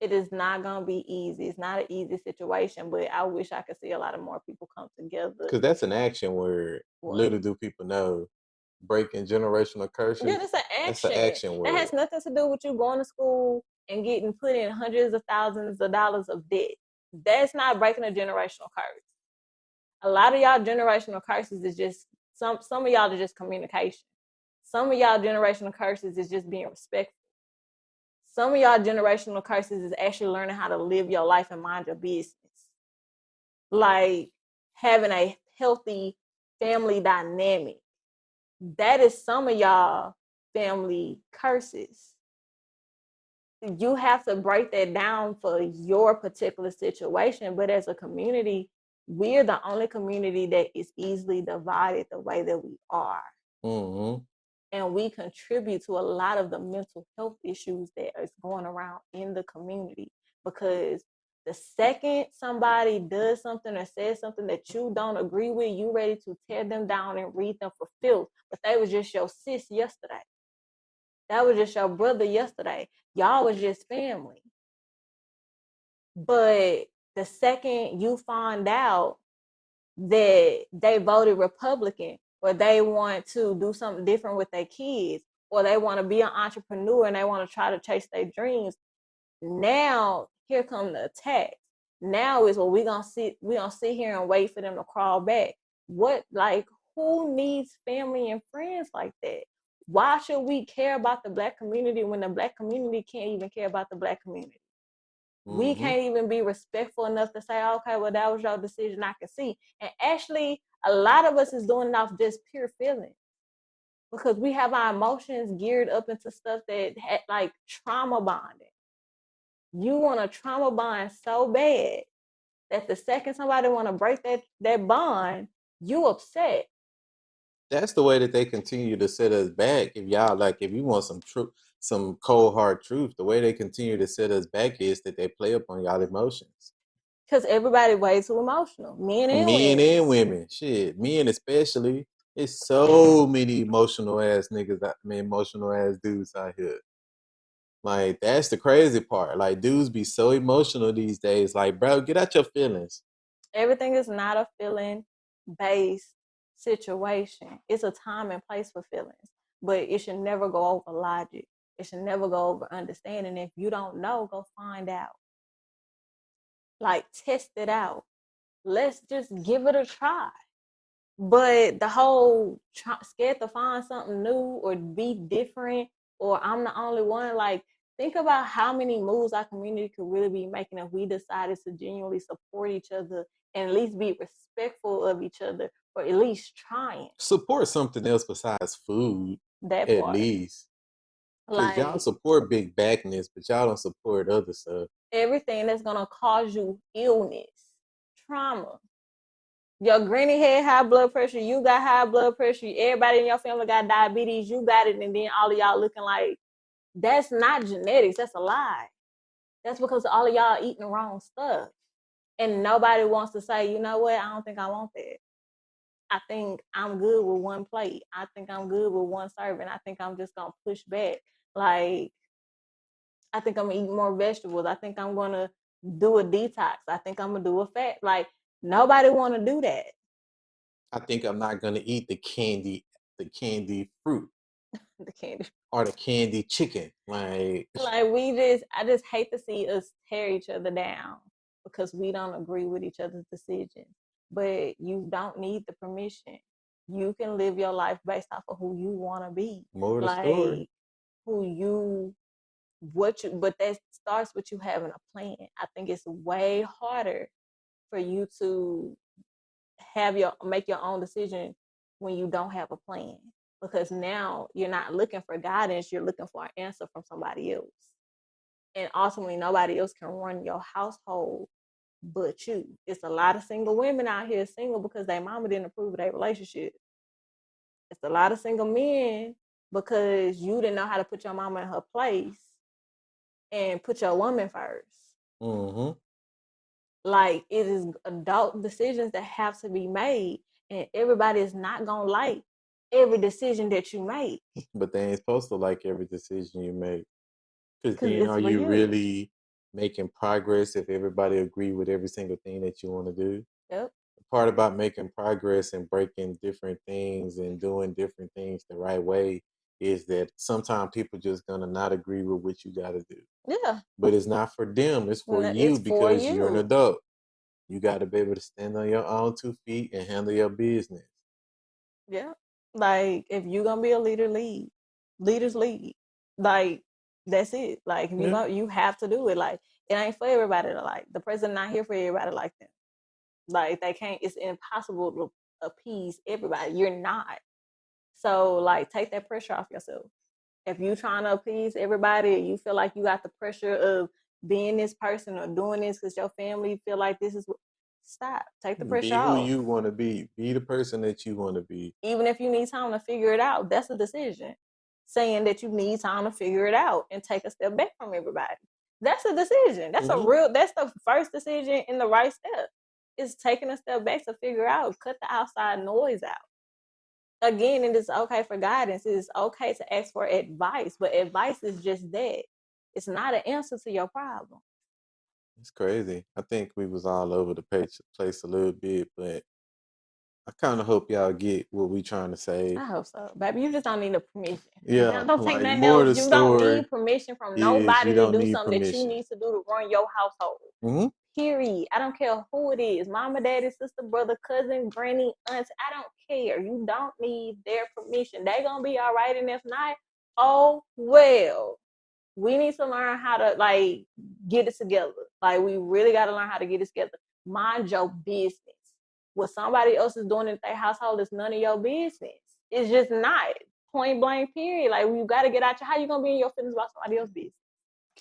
It is not gonna be easy. It's not an easy situation, but I wish I could see a lot of more people come together. Because that's an action word. What? Little do people know, breaking generational curses. Yeah, that's an That's an action. action That word. has nothing to do with you going to school and getting put in hundreds of thousands of dollars of debt. That's not breaking a generational curse. A lot of y'all generational curses is just some of y'all are just communication. Some of y'all generational curses is just being respectful. Some of y'all generational curses is actually learning how to live your life and mind your business. Like having a healthy family dynamic. That is some of y'all family curses. You have to break that down for your particular situation. But as a community, we're the only community that is easily divided the way that we are. Mm-hmm. And we contribute to a lot of the mental health issues that is going around in the community, because the second somebody does something or says something that you don't agree with, you ready to tear them down and read them for filth. But they was just your sis yesterday. That was just your brother yesterday. Y'all was just family. But the second you find out that they voted Republican, or they want to do something different with their kids, or they want to be an entrepreneur and they want to try to chase their dreams, now here come the attacks. Now is what we gonna sit here and wait for them to crawl back. What, like, who needs family and friends like that? Why should we care about the Black community when the Black community can't even care about the Black community? We can't even be respectful enough to say, okay, well, that was your decision, I can see. And actually, a lot of us is doing it off just pure feeling, because we have our emotions geared up into stuff that had like trauma bonding. You want to trauma bond so bad that the second somebody want to break that bond, you upset. That's the way that they continue to set us back. If y'all like, if you want some truth, some cold hard truth, the way they continue to set us back is that they play up on y'all emotions. Because everybody way too emotional, men and Men women. and women, shit, men especially. It's so many emotional ass niggas, emotional ass dudes out here. Like, that's the crazy part. Like, dudes be so emotional these days. Like, bro, get out your feelings. Everything is not a feeling based situation. It's a time and place for feelings, but it should never go over logic. It should never go over understanding. If you don't know, go find out. Like, test it out. Let's just give it a try. But the whole scared to find something new or be different, or I'm the only one, like, think about how many moves our community could really be making if we decided to genuinely support each other and at least be respectful of each other, or at least trying. Support something else besides food, That at part. least. Because y'all Like, support big backness, but y'all don't support other stuff. everything that's gonna cause you illness, trauma. Your granny had high blood pressure, you got high blood pressure, everybody in your family got diabetes, you got it, and then all of y'all looking like, that's not genetics, that's a lie. That's because all of y'all eating the wrong stuff. And nobody wants to say, you know what, I don't think I want that. I think I'm good with one plate. I think I'm good with one serving. I think I'm just gonna push back. Like, I think I'm gonna eat more vegetables. I think I'm gonna do a detox. I think I'm gonna do a fat. Like, nobody wanna do that. I think I'm not gonna eat the candy fruit The candy. or the candy chicken. Like, Like, I just hate to see us tear each other down because we don't agree with each other's decisions. But you don't need the permission. You can live your life based off of who you want to be. more of the story. Like, who you, what you, but that starts with you having a plan. I think it's way harder for you to make your own decision when you don't have a plan, because now you're not looking for guidance, you're looking for an answer from somebody else, and ultimately nobody else can run your household but you. It's a lot of single women out here single because their mama didn't approve of their relationship. It's a lot of single men because you didn't know how to put your mama in her place and put your woman first. Mm-hmm. Like, it is adult decisions that have to be made, and everybody is not gonna like every decision that you make, But they ain't supposed to like every decision you make. Because because then it's are for you you. really making progress if everybody agree with every single thing that you want to do. Yep. The part about making progress and breaking different things and doing different things the right way is that sometimes people just gonna not agree with what you got to do. Yeah. But it's not for them; it's for you It's for because you're an you. adult. You got to be able to stand on your own 2 feet and handle your business. Yeah. Like if you're gonna be a leader, lead. Leaders lead. Like that's it. Like if Yeah. you have to do it. Like it ain't for everybody to like. The president not here for everybody like them. Like they can't. It's impossible to appease everybody. You're not. So like take that pressure off yourself. If you trying to appease everybody, you feel like you got the pressure of being this person or doing this because your family feel like this is what. Stop. Take the pressure Be who off. you want to be. Be the person that you want to be. Even if you need time to figure it out, that's a decision. Saying that you need time to figure it out and take a step back from everybody. That's a decision. That's the first decision in the right step. Is taking a step back to figure out, cut the outside noise out. Again, it is okay for guidance. It is okay to ask for advice, but advice is just that. It's not an answer to your problem. It's crazy. I think we was all over the place a little bit, but I kind of hope y'all get what we trying to say. I hope so. Baby, you just don't need a permission. Yeah, Don't take like nothing more of else. the You don't story need permission from is nobody you to don't do need something that you permission. need to do to run your household. Mm-hmm. Period. I don't care who it is. Mama, daddy, sister, brother, cousin, granny, aunt. I don't care. You don't need their permission. They gonna be all right. And if not, oh well. We need to learn how to like get it together. Like we really got to learn how to get it together. Mind your business. What somebody else is doing in their household is none of your business. It's just not. Point blank. Period. Like you got to get out your. How you gonna be in your feelings about somebody else's business?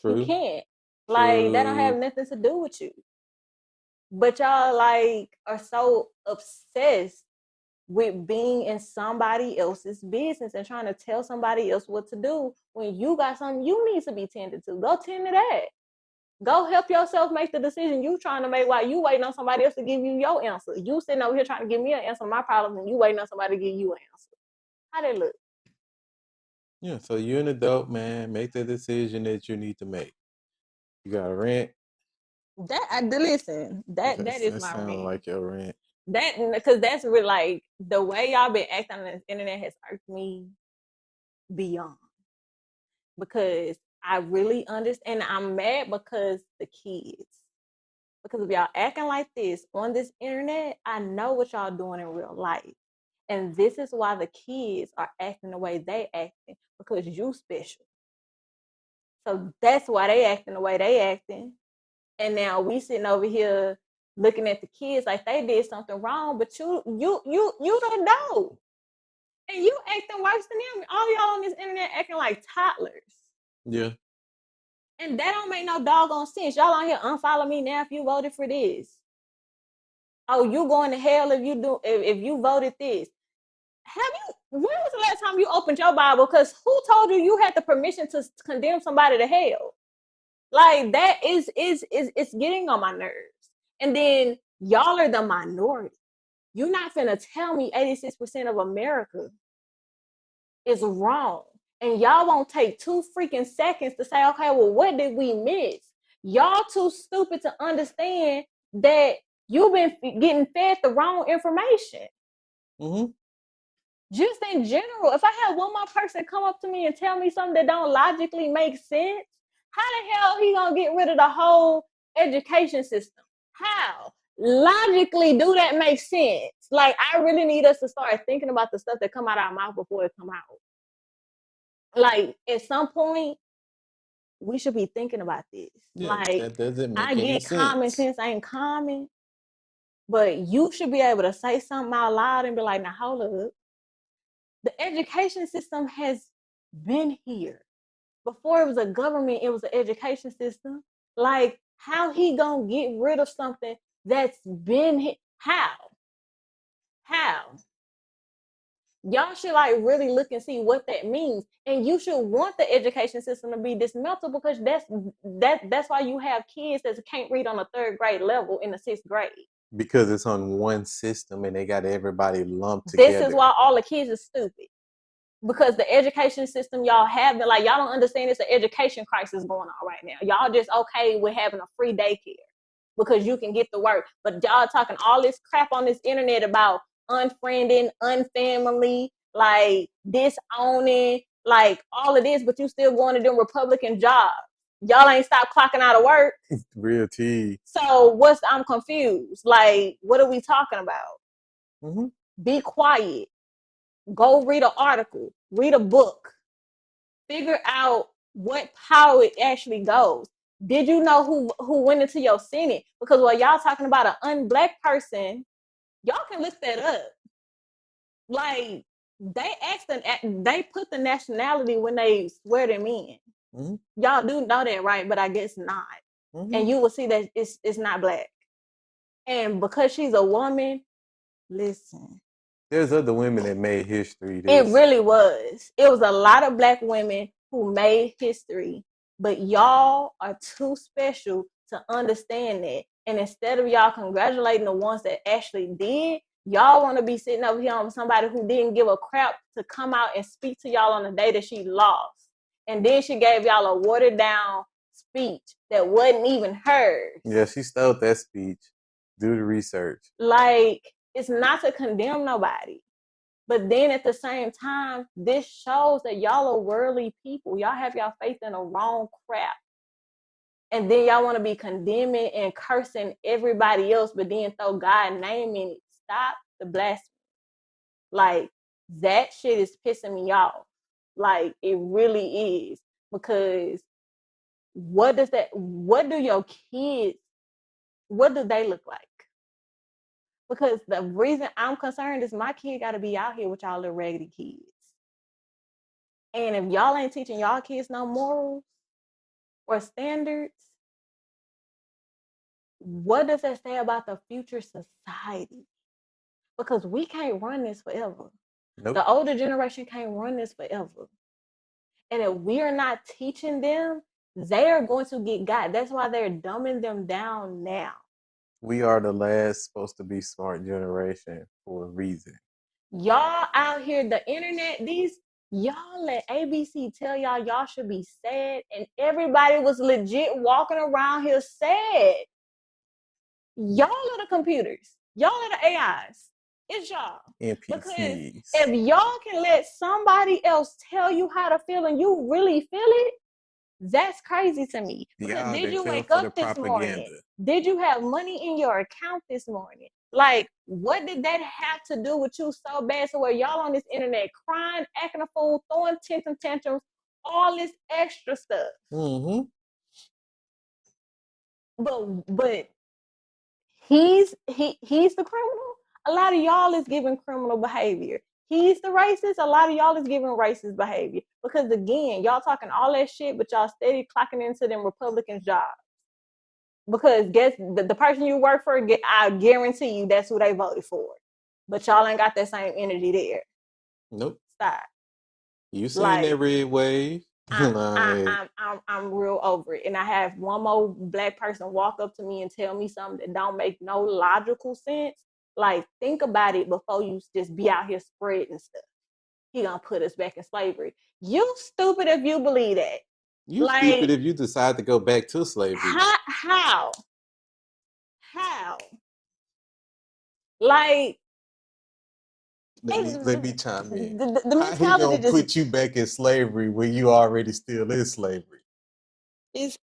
You True. can't. Like that don't have True. nothing to do with you. But y'all like are so obsessed with being in somebody else's business and trying to tell somebody else what to do when you got something you need to be tended to. Go tend to that. Go help yourself make the decision you trying to make while you waiting on somebody else to give you your answer. You sitting over here trying to give me an answer to my problem and you waiting on somebody to give you an answer. How that look? Yeah, so you're an adult, man. Make the decision that you need to make. You got a rent. Listen, that is That my sounds rant. like your rent. That because that's really like the way y'all been acting on the internet has irked me beyond. Because I really understand. I'm mad because the kids. Because if y'all acting like this on this internet, I know what y'all doing in real life. And this is why the kids are acting the way they acting because you special. So that's why they acting the way they acting. And now we sitting over here looking at the kids like they did something wrong, but you don't know. And you acting worse than them. All y'all on this internet acting like toddlers. Yeah. And that don't make no doggone sense. Y'all on here unfollow me now if you voted for this. Oh, you going to hell if you do if you voted this. Have you when was the last time you opened your Bible? Because who told you you had the permission to condemn somebody to hell? Like that is it's getting on my nerves. And then y'all are the minority. You're not finna tell me 86% of America is wrong. And y'all won't take 2 freaking seconds to say, okay, well, what did we miss? Y'all too stupid to understand that you've been getting fed the wrong information. Mm-hmm. Just in general, if I had one more person come up to me and tell me something that don't logically make sense, how the hell he gonna get rid of the whole education system? How? Logically, do that make sense? Like, I really need us to start thinking about the stuff that come out of our mouth before it come out. Like, at some point, we should be thinking about this. Yeah, Like, that doesn't I make any get common sense. sense ain't common, but you should be able to say something out loud and be like, now hold up. The education system has been here. Before it was a government, it was an education system. Like, how he gonna get rid of something that's been here? How? How? Y'all should like really look and see what that means. And you should want the education system to be dismantled because that's why you have kids that can't read on a third grade level in the 6th grade. Because it's on one system and they got everybody lumped This is together. why all the kids are stupid. because the education system y'all have, like y'all don't understand it's an education crisis going on right now. Y'all just okay with having a free daycare because you can get the work. But y'all talking all this crap on this internet about unfriending, unfamily, like disowning, like all of this, but you still going to them Republican jobs. Y'all ain't stop clocking out of work. Real tea. So I'm confused. Like, what are we talking about? Mm-hmm. Be quiet. Go read an article, read a book, figure out how it actually goes. Did you know who went into your Senate? Because while y'all talking about an unblack person, y'all can look that up. Like they put the nationality when they swear them in. Mm-hmm. Y'all do know that, right? But I guess not. Mm-hmm. And you will see that it's not black. And because she's a woman, listen. There's other women that made history. It really was. It was a lot of black women who made history, but y'all are too special to understand that. And instead of y'all congratulating the ones that actually did, y'all want to be sitting over here on somebody who didn't give a crap to come out and speak to y'all on the day that she lost. And then she gave y'all a watered down speech that wasn't even hers. Yeah, she stole that speech. Do the research. Like, it's not to condemn nobody. But then at the same time, this shows that y'all are worldly people. Y'all have y'all faith in the wrong crap. And then y'all want to be condemning and cursing everybody else, but then throw God's name in it. Stop the blasphemy. Like, that shit is pissing me off. Like, it really is. Because what do your kids, what do they look like? Because the reason I'm concerned is my kid got to be out here with y'all little raggedy kids. And if y'all ain't teaching y'all kids no morals or standards, what does that say about the future society? Because we can't run this forever. Nope. The older generation can't run this forever. And if we're not teaching them, they're going to get got. That's why they're dumbing them down now. We are the last supposed to be smart generation for a reason. Y'all out here, the internet, y'all let ABC tell y'all should be sad, and everybody was legit walking around here sad. Y'all are the computers. Y'all are the AIs. It's y'all. NPCs. Because if y'all can let somebody else tell you how to feel and you really feel it, that's crazy to me. Because did you wake up this morning? Did you have money in your account this morning? Like, what did that have to do with you so bad to where y'all on this internet crying, acting a fool, throwing tantrums, all this extra stuff? Mm-hmm. But he's the criminal. A lot of y'all is giving criminal behavior. He's the racist. A lot of y'all is giving racist behavior. Because again, y'all talking all that shit, but y'all steady clocking into them Republicans' jobs. Because guess the person you work for, I guarantee you that's who they voted for. But y'all ain't got that same energy there. Nope. Stop. You seen that red wave? I'm real over it. And I have one more black person walk up to me and tell me something that don't make no logical sense. Like, think about it before you just be out here spreading stuff. He gonna put us back in slavery. You stupid if you believe that. You stupid if you decide to go back to slavery. How? Like, let me chime in. How he gonna put you back in slavery when you already still in slavery? Is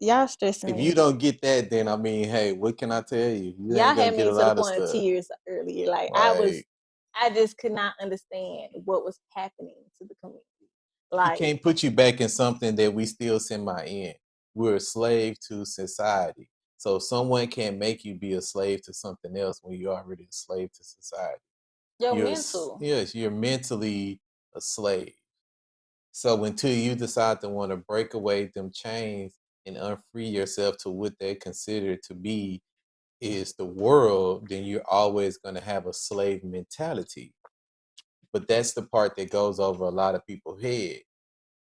y'all stressing me? If you don't get that, then I mean, hey, what can I tell you? Y'all had me to the point of tears earlier. Like, I just could not understand what was happening to the community. Like, he can't put you back in something that we still semi in. We're a slave to society. So someone can't make you be a slave to something else when you're already a slave to society. Yes, you're mentally a slave. So until you decide to want to break away them chains and unfree yourself to what they consider to be is the world, then you're always going to have a slave mentality. But that's the part that goes over a lot of people's head.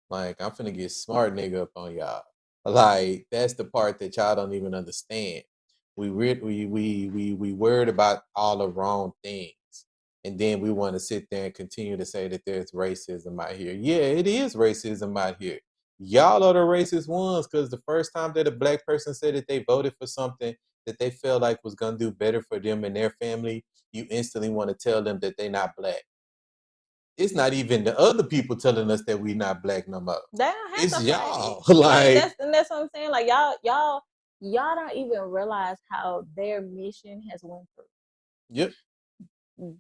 Like, I'm finna get smart nigga up on y'all. Like, that's the part that y'all don't even understand. We worried about all the wrong things. And then we want to sit there and continue to say that there's racism out here. Yeah, it is racism out here. Y'all are the racist ones because the first time that a black person said that they voted for something that they felt like was going to do better for them and their family, you instantly want to tell them that they're not black. It's not even the other people telling us that we not black no more. They don't have It's to y'all. fight. Like, That's what I'm saying. Like y'all don't even realize how their mission has went through. yep,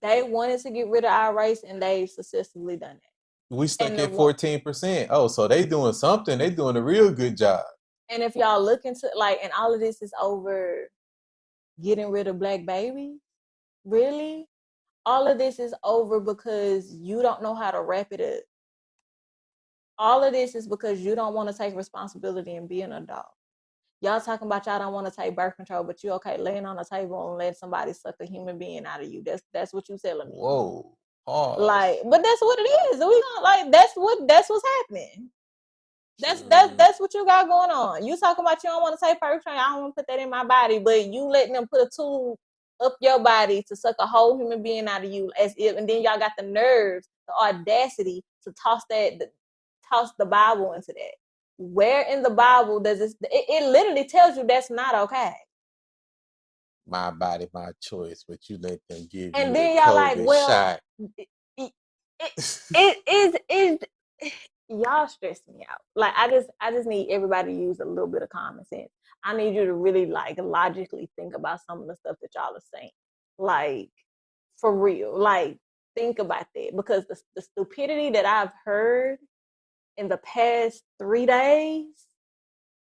They wanted to get rid of our race, and they successfully done it. we stuck And at 14%. Oh, so they doing something. They doing a real good job. and if y'all look into like, and all of this is over getting rid of black babies, really, all of this is over because you don't know how to wrap it up. All of this is because you don't want to take responsibility and be an adult. Y'all talking about y'all don't want to take birth control, but you okay laying on the table and let somebody suck a human being out of you. That's what you telling me. Whoa, pause. Like, but that's what it is. We gonna like that's what's happening. That's what you got going on. You talking about you don't want to take birth control. I don't want to put that in my body, but you letting them put a tool up your body to suck a whole human being out of you, as if, and then y'all got the nerves, the audacity to toss the Bible into that. Where in the Bible does it literally tells you that's not okay. My body, my choice, but you let them give And you the then y'all like, COVID well, shot. it y'all stress me out. Like I just need everybody to use a little bit of common sense. I need you to really like logically think about some of the stuff that y'all are saying. Like for real. Like think about that. Because the stupidity that I've heard in the past 3 days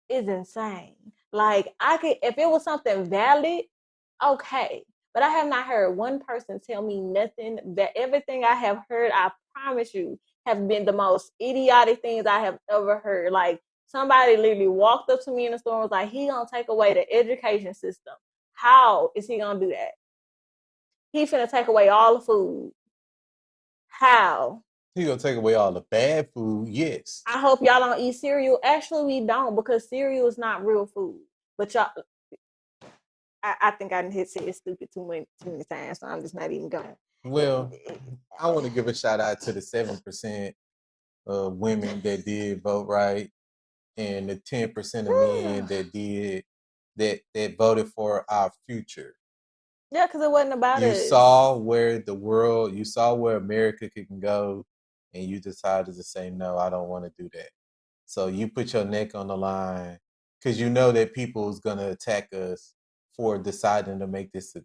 is insane. Like I could, if it was something valid, okay. But I have not heard one person tell me nothing. That everything I have heard, I promise you, have been the most idiotic things I have ever heard. Like somebody literally walked up to me in the store and was like, "He gonna take away the education system. How is he gonna do that? He finna take away all the food. How? He gonna take away all the bad food, yes. I hope y'all don't eat cereal. Actually, we don't because cereal is not real food. But y'all, I think I hit say it's stupid too many times, so I'm just not even going. Well, I want to give a shout out to the 7% of women that did vote right, and the 10% of men that did that voted for our future. Yeah, because it wasn't about You us. saw where you saw where America can go, and you decided to say, no, I don't want to do that. So you put your neck on the line because you know that people is gonna attack us for deciding to make this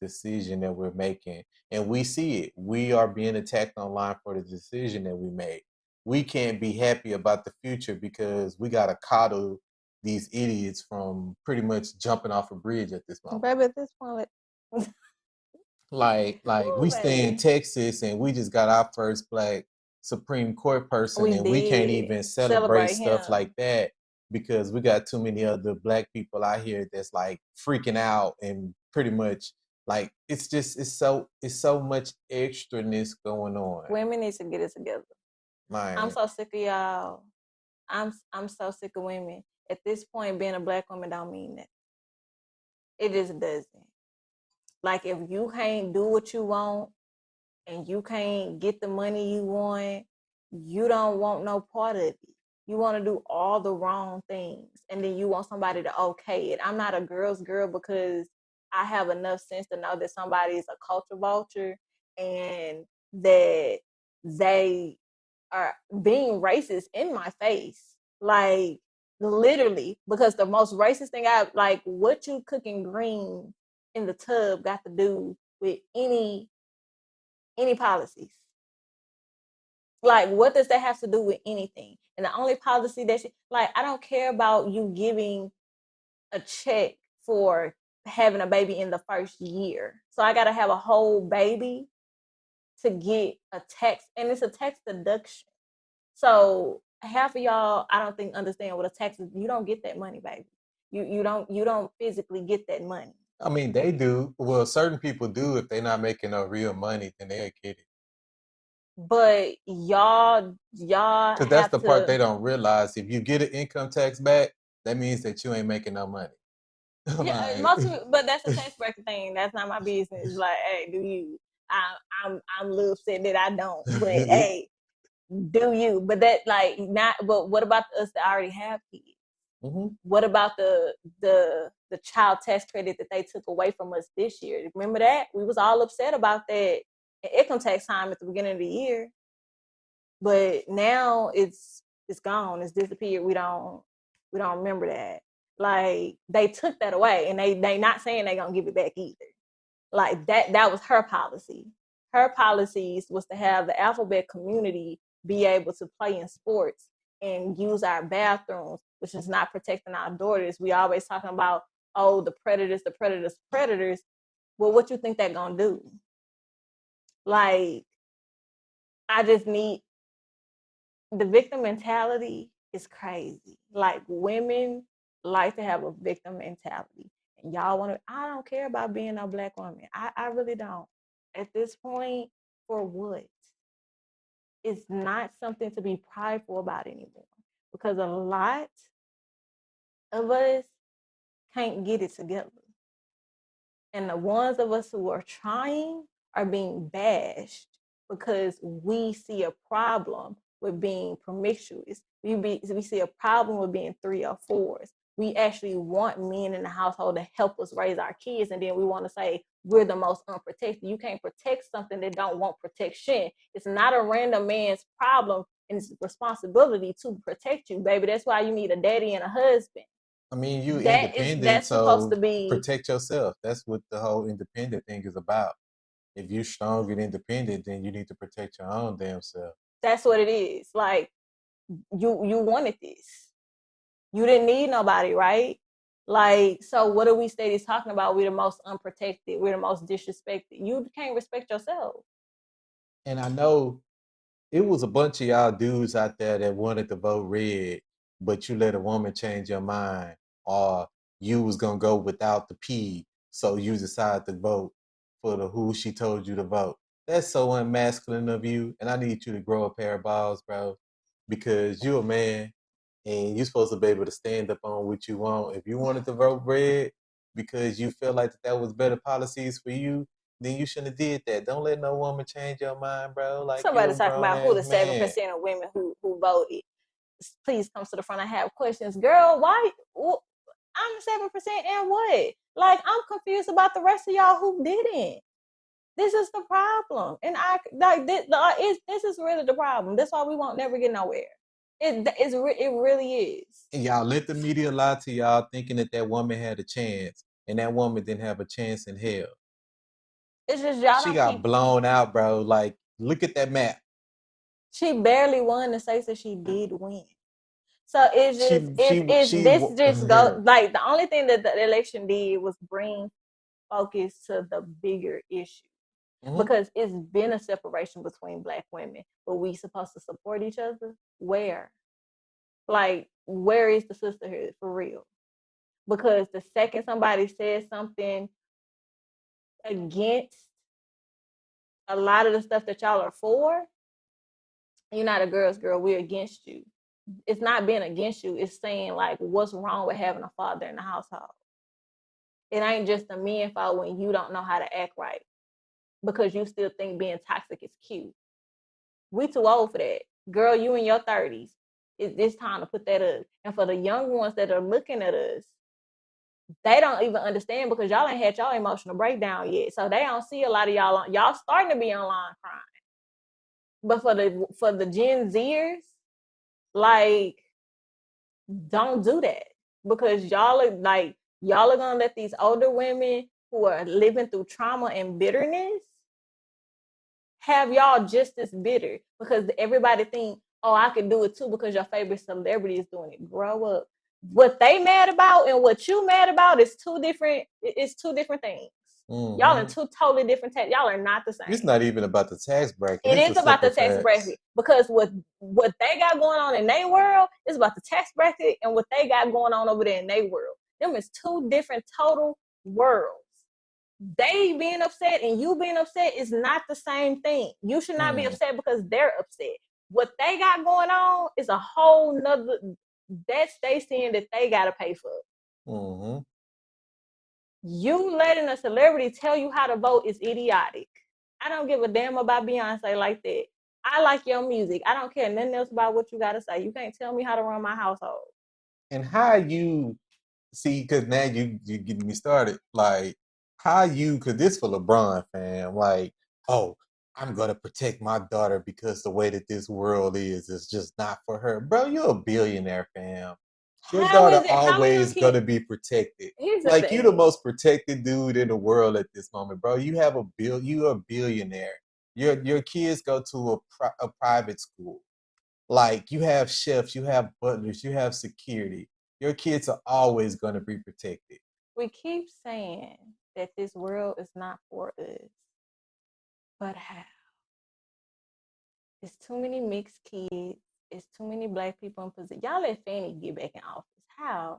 decision that we're making, and we see it. We are being attacked online for the decision that we made. We can't be happy about the future because we gotta coddle these idiots from pretty much jumping off a bridge at this moment. Baby, at this point, Like ooh, we stay in baby. Texas and we just got our first black Supreme Court person We and we can't did even celebrate celebrate stuff him. like that because we got too many other black people out here that's like freaking out and pretty much like it's so much extraness going on. Women need to get it together. I'm Like, so sick of y'all. I'm so sick of women. At this point, being a black woman don't mean that. It just doesn't. Like if you can't do what you want and you can't get the money you want, you don't want no part of it. You want to do all the wrong things and then you want somebody to okay it. I'm not a girl's girl because I have enough sense to know that somebody is a culture vulture and that they are being racist in my face. Like literally, because the most racist thing I like what you cooking green in the tub got to do with any policies. Like, what does that have to do with anything? And the only policy that like, I don't care about you giving a check for having a baby in the first year. So I got to have a whole baby to get a tax, and it's a tax deduction. So half of y'all, I don't think understand what a tax is. You don't get that money, baby. You don't physically get that money. I mean, they do. Well, certain people do. If they're not making no real money, then they'll get it. But y'all Because that's have the part to. they don't realize. If you get an income tax back, that means that you ain't making no money. Yeah, Like, most of it, but that's a tax bracket thing. That's not my business. Like, hey, do you? I'm a little upset that I don't. But hey, do you? But that like not. But what about us that already have kids? Mm-hmm. What about the child tax credit that they took away from us this year? Remember that? We was all upset about that income tax time at the beginning of the year. But now it's gone. It's disappeared. We don't remember that. Like they took that away, and they not saying they gonna give it back either. Like that was her policy. Her policies was to have the alphabet community be able to play in sports and use our bathrooms, which is not protecting our daughters. We always talking about, oh, the predators, the predators, predators. Well, what you think that gonna do? Like, I just need the victim mentality is crazy. Like women like to have a victim mentality. And y'all want to, I don't care about being a black woman. I really don't. At this point, for what? It's not something to be prideful about anymore. Because a lot of us can't get it together. And the ones of us who are trying are being bashed because we see a problem with being promiscuous. We see a problem with being 3 or 4s. We actually want men in the household to help us raise our kids, and then we want to say we're the most unprotected. You can't protect something that don't want protection. It's not a random man's problem and it's responsibility to protect you, baby. That's why you need a daddy and a husband. I mean, you independent, That's supposed so to be. protect yourself. That's what the whole independent thing is about. If you're strong and independent, then you need to protect your own damn self. That's what it is. Like you wanted this. You didn't need nobody, right? Like, so what are we steady talking about? We're the most unprotected. We're the most disrespected. You can't respect yourself. And I know it was a bunch of y'all dudes out there that wanted to vote red, but you let a woman change your mind, or you was gonna go without the P, so you decided to vote for the who she told you to vote. That's so unmasculine of you, and I need you to grow a pair of balls, bro, because you a man and you're supposed to be able to stand up on what you want. If you wanted to vote red because you feel like that was better policies for you, then you shouldn't have did that. Don't let no woman change your mind, bro. Like you Somebody a talking grown about who ass the seven man. percent of women who voted. Please come to the front. I have questions, girl. Why? I'm 7% and what? Like I'm confused about the rest of y'all who didn't. This is the problem, and I like this is really the problem. That's why we won't never get nowhere. It really is. And y'all let the media lie to y'all thinking that that woman had a chance, and that woman didn't have a chance in hell. It's just y'all She don't got keep. blown out, bro. Like, look at that map. She barely won the states that she did win. So it's just She it's she it's she. this just go like the only thing that the election did was bring focus to the bigger issue Mhm. because it's been a separation between black women, but we supposed to support each other. Where? Like, where is the sisterhood for real? Because the second somebody says something against a lot of the stuff that y'all are for, you're not a girl's girl, we're against you. It's not being against you, it's saying like what's wrong with having a father in the household. It ain't just a man fault when you don't know how to act right because you still think being toxic is cute. We too old for that. Girl, you in your 30s. It's time to put that up. And for the young ones that are looking at us, they don't even understand because y'all ain't had y'all emotional breakdown yet. So they don't see a lot of y'all starting to be online crying. But for the Gen Zers, like, don't do that. Because y'all are gonna let these older women who are living through trauma and bitterness have y'all just as bitter because everybody think, oh, I can do it too because your favorite celebrity is doing it. Grow up. What they mad about and what you mad about is two different. It's two different things. Y'all in Mhm. two totally different tax. Y'all are not the It's same. not even about the tax bracket. It It's the is about the simple tax facts. bracket because what they got going on in their world is about the tax bracket and what they got going on over there in their world. Them is two different total worlds. They being upset and you being upset is not the same thing. You should not be Mm. upset because they're upset. What they got going on is a whole nother that's they seeing that they gotta pay for. Mhm. You letting a celebrity tell you how to vote is idiotic. I don't give a damn about Beyonce like that. I like your music. I don't care nothing else about what you gotta say. You can't tell me how to run my household. And how you see, because now you getting me started. Like, how you, because this for LeBron fam, like, oh, I'm gonna protect my daughter because the way that this world is just not for her. Bro, you're a billionaire, fam. Your How daughter is it? How we gonna always keep? gonna be protected. Here's the Like, you the thing. most protected dude in the world at this moment, bro. You have you're a billionaire. Your kids go to a private school. Like, you have chefs, you have butlers, you have security. Your kids are always going to be protected. We keep saying that this world is not for us, but how? It's too many mixed kids. It's too many black people in position. Y'all let Fannie get back in office. How?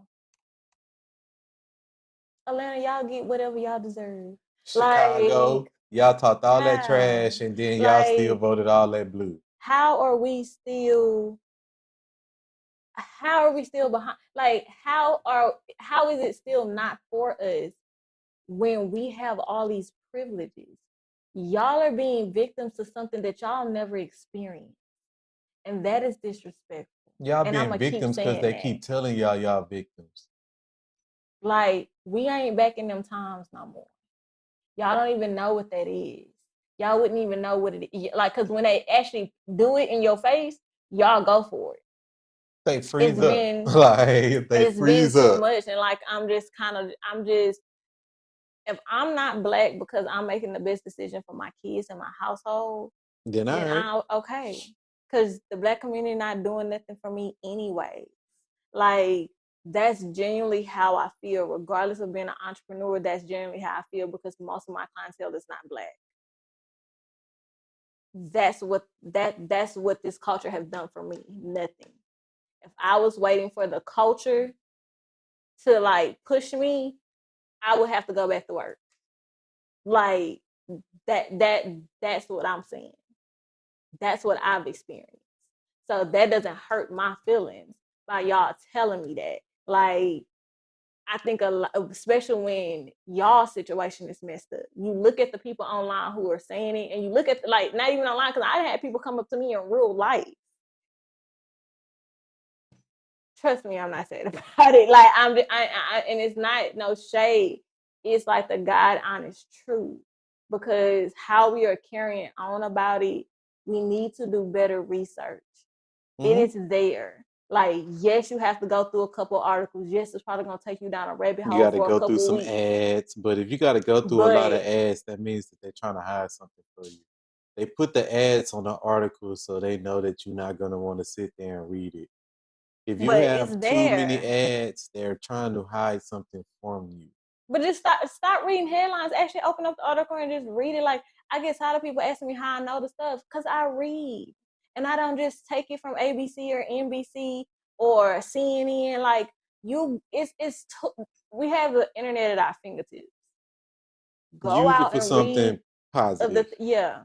Atlanta, y'all get whatever y'all deserve. Chicago, Like, y'all talked all that how? trash and then y'all still Like, voted all that blue. how are we still? How are we still behind? Like, how is it still not for us when we have all these privileges? Y'all are being victims to something that y'all never experienced, and that is disrespectful. Y'all And I'm being gonna keep victims because saying they that. keep telling y'all victims. Like, we ain't back in them times no more. Y'all don't even know what that is. Y'all wouldn't even know what it is. Like, because when they actually do it in your face, y'all go for it. They It's freeze up. been Like, they it's been freeze too up. much, and like I'm just if I'm not black because I'm making the best decision for my kids and my household, Then all then right. I'm okay. Because the black community not doing nothing for me anyway. Like, that's genuinely how I feel, regardless of being an entrepreneur. That's genuinely how I feel because most of my clientele is not black. That's what this culture has done for me. Nothing. If I was waiting for the culture to like push me, I would have to go back to work. Like, that's what I'm saying. That's what I've experienced. So that doesn't hurt my feelings by y'all telling me that. Like, I think a lot, especially when y'all situation is messed up. You look at the people online who are saying it, and you look at like not even online because I had people come up to me in real life. Trust me, I'm not sad about it. Like, and it's not no shade. It's like the God honest truth because how we are carrying on about it, we need to do better research. It is there. Like, yes, you have to go through a couple articles. Yes, it's probably gonna take you down a rabbit You hole got to for a go through couple some weeks. ads, but if you got to go through a lot of But ads, that means that they're trying to hide something for you. They put the ads on the article so they know that you're not going to want to sit there and read it. If you it's have too many there. ads, they're trying to hide something from you. But just stop reading headlines. Actually open up the article and just read it. Like, I get tired of people asking me how I know the stuff because I read. And I don't just take it from ABC or NBC or CNN. Like, we have the internet at our fingertips. Go Use it out for and something read of positive. yeah.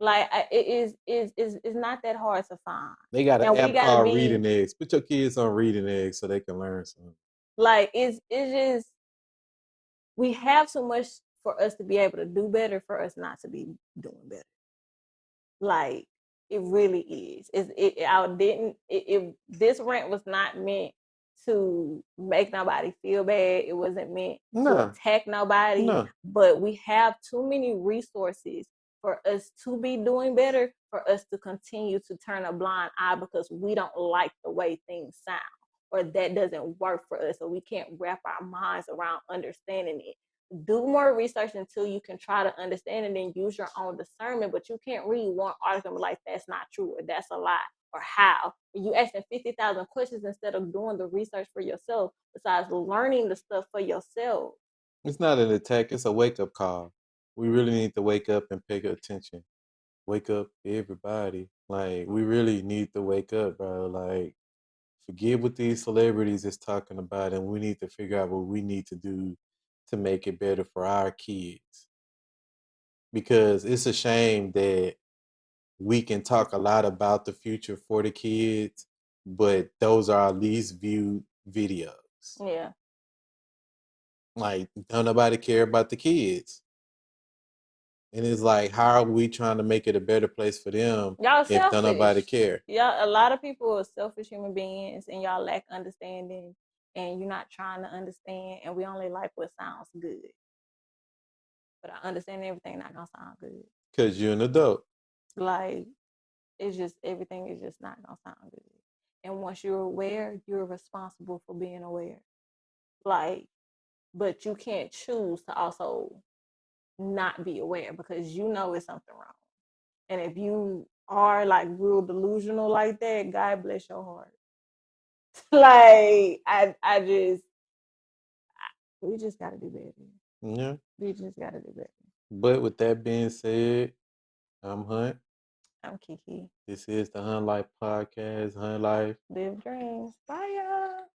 Like, it is not that hard to find. They got an And we app gotta called be Reading Eggs. Put your kids on Reading Eggs so they can learn something. like, it's just we have so much for us to be able to do better for us not to be doing better. Like, it really is. I didn't. This rant was not meant to make nobody feel bad. It wasn't meant to No, attack nobody. no. But we have too many resources for us to be doing better. For us to continue to turn a blind eye because we don't like the way things sound, or that doesn't work for us, or we can't wrap our minds around understanding it. Do more research until you can try to understand and then use your own discernment. But you can't read one article and be like, that's not true, or that's a lie, or how. You asking 50,000 questions instead of doing the research for yourself, besides learning the stuff for yourself. It's not an attack. It's a wake up call. We really need to wake up and pay attention. Wake up, everybody. Like, we really need to wake up, bro. Like, forget what these celebrities is talking about, and we need to figure out what we need to do to make it better for our kids. Because it's a shame that we can talk a lot about the future for the kids, but those are our least viewed videos. Yeah. Like, don't nobody care about the kids. And it's like, how are we trying to make it a better place for them Y'all if don't nobody selfish. care? Y'all, a lot of people are selfish human beings, and y'all lack understanding, and you're not trying to understand. And we only like what sounds good, but I understand everything not gonna sound good. Because you're an adult. Like it's just everything is just not gonna sound good. And once you're aware, you're responsible for being aware. Like, but you can't choose to also not be aware because you know it's something wrong. And if you are like real delusional like that, God bless your heart. Like we just gotta do better. Yeah. We just gotta do better. But with that being said, I'm Hunt. I'm Kiki. This is the Hunt Life Podcast. Hunt Life. Live dreams. Bye y'all.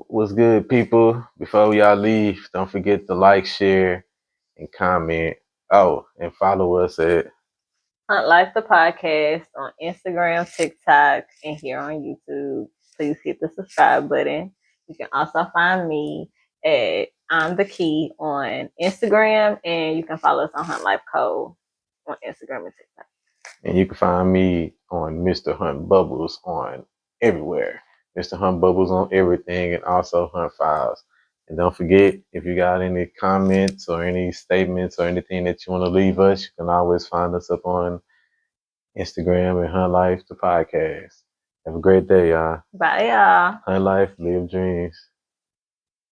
What's good, people? Before y'all leave, don't forget to like, share, and comment. Oh, and follow us at Hunt Life the podcast on Instagram, TikTok, and here on YouTube. Please hit the subscribe button. You can also find me at I'm the Key on Instagram, and you can follow us on Hunt Life Code on Instagram and TikTok. And you can find me on Mr. Hunt Bubbles on everywhere. Mr. Hunt Bubbles on everything and also Hunt Files. And don't forget, if you got any comments or any statements or anything that you want to leave us, you can always find us up on Instagram and Hunt Life, the podcast. Have a great day, y'all. Bye, y'all. Hunt Life, live dreams.